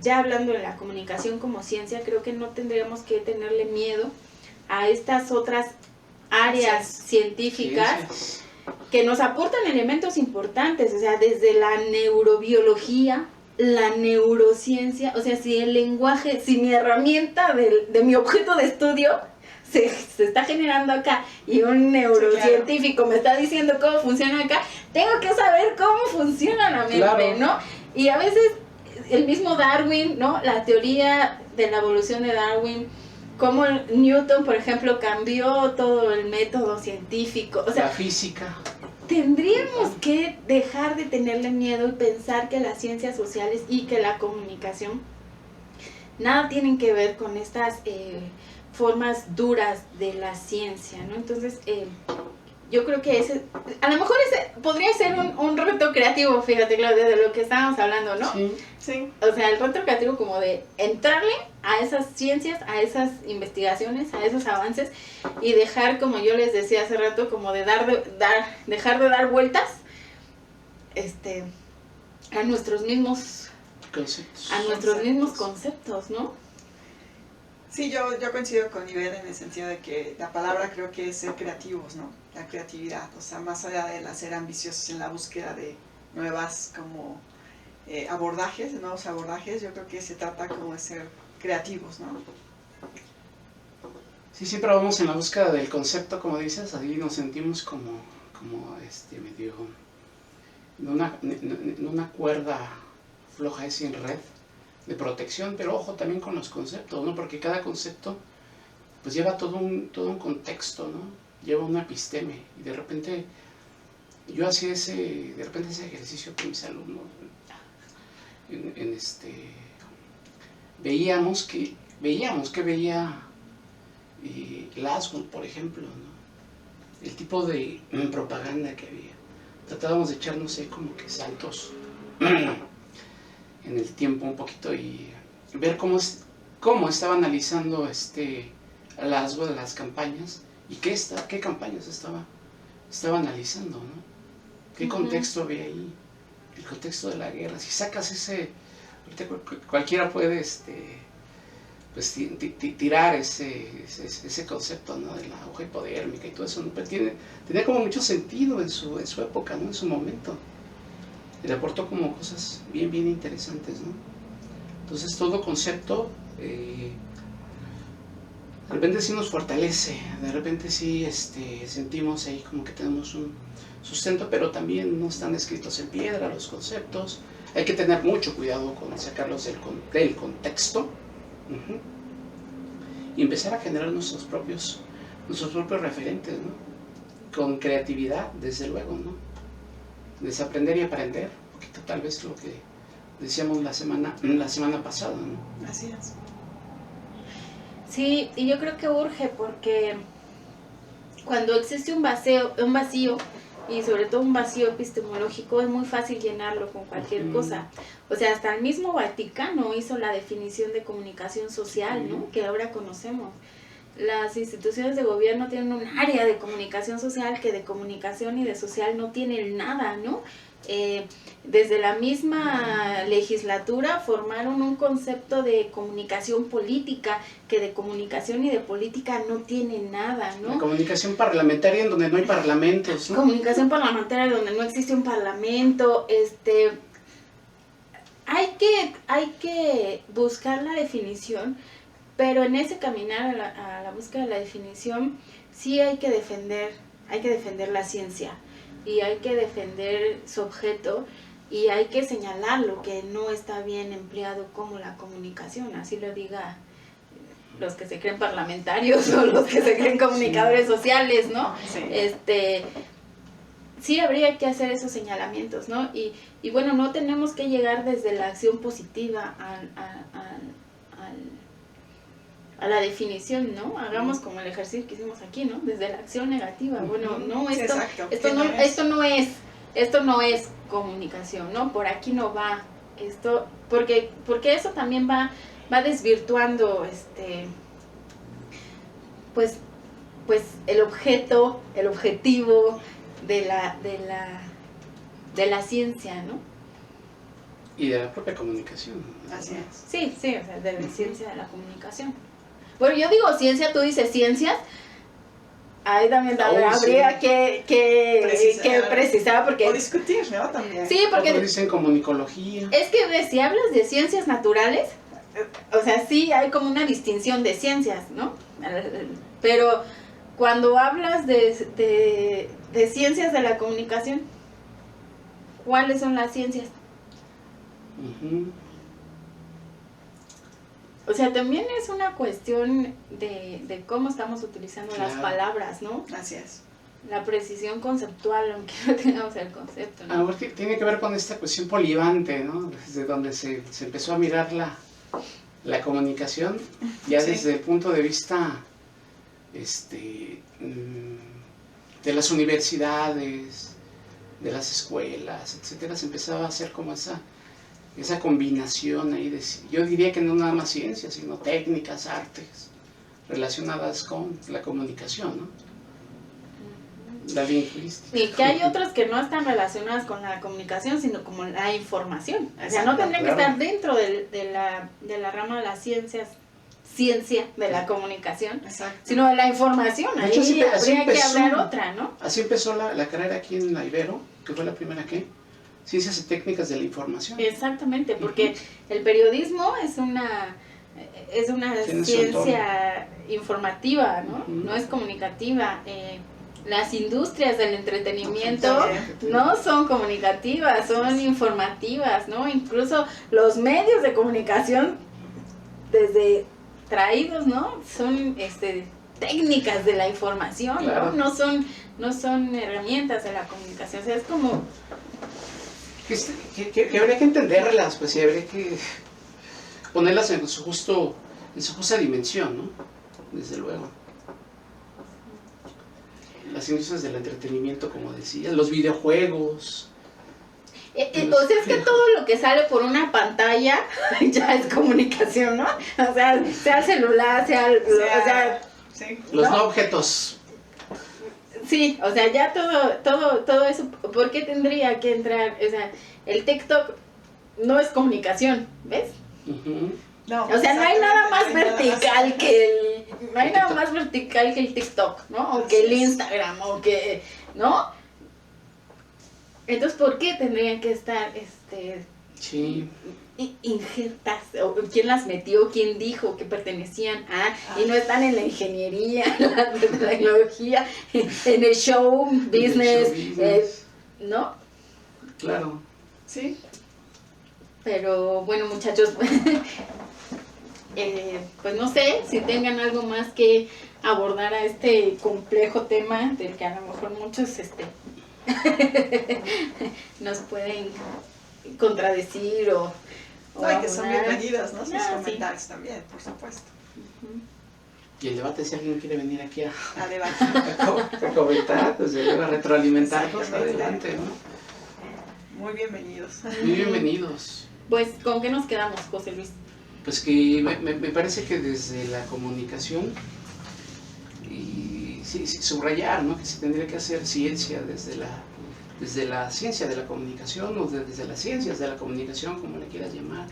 ya hablando de la comunicación como ciencia, creo que no tendríamos que tenerle miedo a estas otras áreas científicas que nos aportan elementos importantes, o sea, desde la neurobiología, la neurociencia, o sea, si el lenguaje, si mi herramienta de mi objeto de estudio se está generando acá y un neurocientífico me está diciendo cómo funciona acá, tengo que saber cómo funciona la mente, ¿no? Y a veces el mismo Darwin, ¿no? La teoría de la evolución de Darwin, cómo Newton, por ejemplo, cambió todo el método científico, o sea, la física. Tendríamos que dejar de tenerle miedo y pensar que las ciencias sociales y que la comunicación nada tienen que ver con estas formas duras de la ciencia, ¿no? Entonces, yo creo que a lo mejor ese podría ser un reto creativo, fíjate, Claudia, de lo que estábamos hablando, ¿no? Sí. O sea, el reto creativo como de entrarle a esas ciencias, a esas investigaciones, a esos avances y dejar, como yo les decía hace rato, como de dejar de dar vueltas a nuestros mismos conceptos, ¿no? Sí, yo coincido con Ivette en el sentido de que la palabra creo que es ser creativos, ¿no? La creatividad, o sea, más allá de ser ambiciosos en la búsqueda de nuevas como nuevos abordajes, yo creo que se trata como de ser creativos, ¿no? Sí, siempre vamos en la búsqueda del concepto, como dices, ahí nos sentimos como medio en una cuerda floja y sin red de protección, pero ojo también con los conceptos, ¿no? Porque cada concepto pues lleva todo un contexto, ¿no? Lleva una episteme, y de repente yo hacía ese ejercicio con mis alumnos, veíamos que veía Laszlo, por ejemplo, ¿no? El tipo de propaganda que había. Tratábamos de echar, no sé, como que saltos en el tiempo un poquito y ver cómo estaba analizando Laszlo de las campañas y qué campañas estaba analizando, ¿no? ¿Qué contexto había ahí? El contexto de la guerra. Si sacas ahorita cualquiera puede pues tirar ese concepto, ¿no? De la aguja hipodérmica y todo eso, ¿no? Pero tenía como mucho sentido en su época, ¿no? En su momento. Y le aportó como cosas bien interesantes, ¿no? Entonces todo concepto de repente sí nos fortalece, de repente sí sentimos ahí como que tenemos un sustento, pero también no están escritos en piedra los conceptos. Hay que tener mucho cuidado con sacarlos del contexto. Y empezar a generar nuestros propios referentes, ¿no? Con creatividad, desde luego, ¿no? Desaprender y aprender, un poquito tal vez lo decíamos la semana pasada, ¿no? Así es. Sí, y yo creo que urge porque cuando existe un vacío y sobre todo un vacío epistemológico, es muy fácil llenarlo con cualquier cosa. O sea, hasta el mismo Vaticano hizo la definición de comunicación social, ¿no? Que ahora conocemos. Las instituciones de gobierno tienen un área de comunicación social que de comunicación y de social no tienen nada, ¿no? Desde la misma legislatura formaron un concepto de comunicación política que de comunicación y de política no tiene nada, ¿no? La comunicación parlamentaria en donde no hay parlamentos, ¿no? Comunicación parlamentaria donde no existe un parlamento, hay que buscar la definición, pero en ese caminar a la búsqueda de la definición sí hay que defender la ciencia y hay que defender su objeto y hay que señalar lo que no está bien empleado como la comunicación, así lo diga los que se creen parlamentarios o los que se creen comunicadores sociales, ¿no? Sí. Sí habría que hacer esos señalamientos, ¿no? Y bueno, no tenemos que llegar desde la acción positiva a la definición, ¿no? Hagamos como el ejercicio que hicimos aquí, ¿no? Desde la acción negativa. Bueno, no, Sí, exacto. esto no es comunicación, ¿no? Por aquí no va. Esto, porque eso también va desvirtuando pues el objetivo de la ciencia, ¿no? Y de la propia comunicación. Así es. Sí, o sea, de la ciencia de la comunicación. Bueno, yo digo ciencia, tú dices ciencias. Ahí también habría que precisar porque... O discutir, ¿no? También. Sí, porque... Otros dicen comunicología. Es que si hablas de ciencias naturales, o sea, sí hay como una distinción de ciencias, ¿no? Pero cuando hablas de ciencias de la comunicación, ¿cuáles son las ciencias? Uh-huh. O sea, también es una cuestión de cómo estamos utilizando las palabras, ¿no? Así es. La precisión conceptual, aunque no tengamos el concepto, ¿no? A ver, tiene que ver con esta cuestión polivante, ¿no? Desde donde se empezó a mirar la comunicación, ya Sí. desde el punto de vista de las universidades, de las escuelas, etcétera, se empezaba a hacer como esa combinación ahí yo diría que no nada más ciencias, sino técnicas, artes relacionadas con la comunicación, ¿no? La lingüística. Y que hay otras que no están relacionadas con la comunicación, sino como la información. O sea, no tendrían que estar dentro de la rama de las ciencia de la comunicación, Exacto. sino de la información. De Ahí hecho, habría que hablar otra, ¿no? Así empezó la carrera aquí en la Ibero, que fue la primera Ciencias y Técnicas de la Información. Exactamente, porque el periodismo es una ciencia informativa, ¿no? No es comunicativa. Las industrias del entretenimiento no son comunicativas, son informativas, ¿no? Incluso los medios de comunicación desde traídos, ¿no? Son técnicas de la información, claro. ¿no? No son herramientas de la comunicación. O sea, es como... Que habría que entenderlas, pues, y habría que ponerlas en su justa dimensión, ¿no? Desde luego. Las industrias del entretenimiento, como decía, los videojuegos. O sea, es que todo lo que sale por una pantalla ya es comunicación, ¿no? O sea el celular, sí. Los no objetos. Sí, o sea, ya todo eso, ¿por qué tendría que entrar? O sea, el TikTok no es comunicación, ¿ves? Uh-huh. No, o sea, no hay nada más vertical que el TikTok, ¿no? O que el Instagram, o que, ¿no? Entonces, ¿por qué tendrían que estar, sí, injertas? ¿O quién las metió? ¿Quién dijo que pertenecían a? Y no están en la ingeniería, en la tecnología, en el show business, ¿no? Claro. Sí. Pero bueno, muchachos, pues no sé si tengan algo más que abordar a este complejo tema del que a lo mejor muchos nos pueden contradecir o No, y que son abonar. bienvenidos, ¿no? Sus Ah, sí. comentarios también, por supuesto. Ujú. Y el debate, si alguien quiere venir aquí a A debatir. comentar, pues a retroalimentarnos, Exactamente. adelante, ¿no? Muy bienvenidos. Muy bienvenidos. Pues, ¿con qué nos quedamos, José Luis? Pues que me parece que desde la comunicación, y sí, subrayar, ¿no? Que se tendría que hacer ciencia desde la ciencia de la comunicación o desde las ciencias de la comunicación, como le quieras llamar.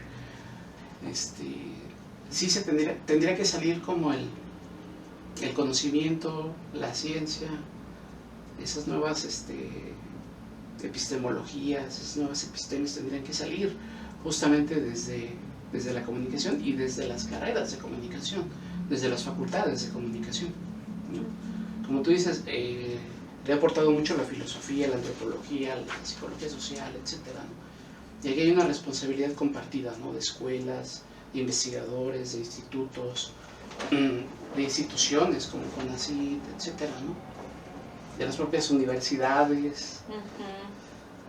Sí se tendría que salir como el conocimiento, la ciencia, esas nuevas epistemologías, esas nuevas epistemes tendrían que salir justamente desde la comunicación y desde las carreras de comunicación, desde las facultades de comunicación, ¿no? Como tú dices, le ha aportado mucho la filosofía, la antropología, la psicología social, etc., ¿no? Y aquí hay una responsabilidad compartida, ¿no? De escuelas, de investigadores, de institutos, de instituciones como CONACYT, etcétera, ¿no? De las propias universidades,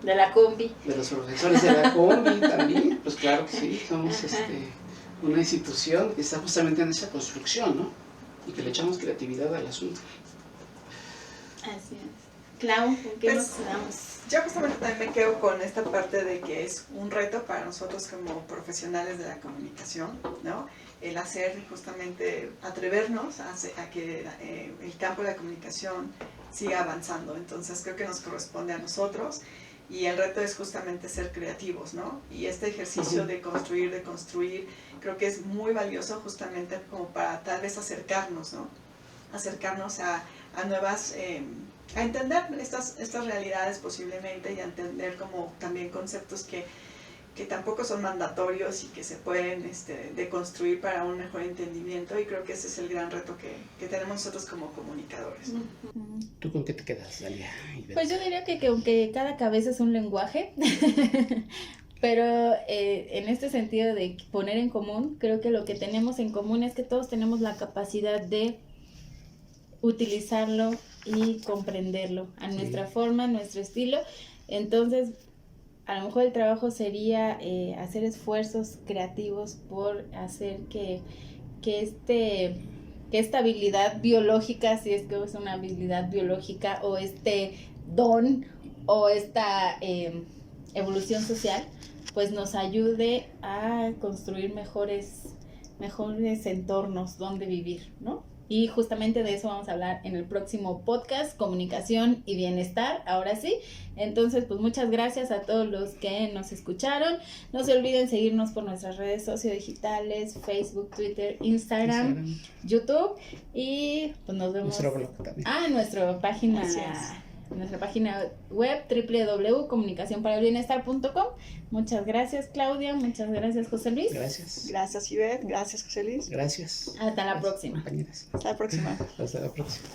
De la combi. de los profesores de la combi también, pues claro que sí, somos una institución que está justamente en esa construcción, ¿no? Y que le echamos creatividad al asunto. Así es. Clau, ¿con qué Pues, nos quedamos? Yo justamente también me quedo con esta parte de que es un reto para nosotros como profesionales de la comunicación, ¿no? El hacer justamente, atrevernos a que el campo de la comunicación siga avanzando. Entonces creo que nos corresponde a nosotros y el reto es justamente ser creativos, ¿no? Y este ejercicio de construir, creo que es muy valioso justamente como para tal vez acercarnos, ¿no? Acercarnos a nuevas... a entender estas realidades posiblemente y a entender como también conceptos que tampoco son mandatorios y que se pueden deconstruir para un mejor entendimiento, y creo que ese es el gran reto que tenemos nosotros como comunicadores. ¿Tú con qué te quedas, Dalia? Pues yo diría que aunque cada cabeza es un lenguaje, pero en este sentido de poner en común, creo que lo que tenemos en común es que todos tenemos la capacidad de utilizarlo y comprenderlo a nuestra forma, a nuestro estilo. Entonces, a lo mejor el trabajo sería hacer esfuerzos creativos por hacer que esta habilidad biológica, si es que es una habilidad biológica, o este don o esta evolución social, pues nos ayude a construir mejores entornos donde vivir, ¿no? Y justamente de eso vamos a hablar en el próximo podcast, comunicación y bienestar, ahora sí. Entonces, pues muchas gracias a todos los que nos escucharon. No se olviden seguirnos por nuestras redes sociodigitales, Facebook, Twitter, Instagram, YouTube. Y pues nos vemos. Nuestro blog también. Nuestra página web www.comunicacionparabienestar.com. Muchas gracias, Claudia. Muchas gracias, José Luis. Gracias. Gracias, Ivette. Gracias, José Luis. Gracias. Hasta la próxima. Compañeras. Hasta la próxima. Hasta la próxima.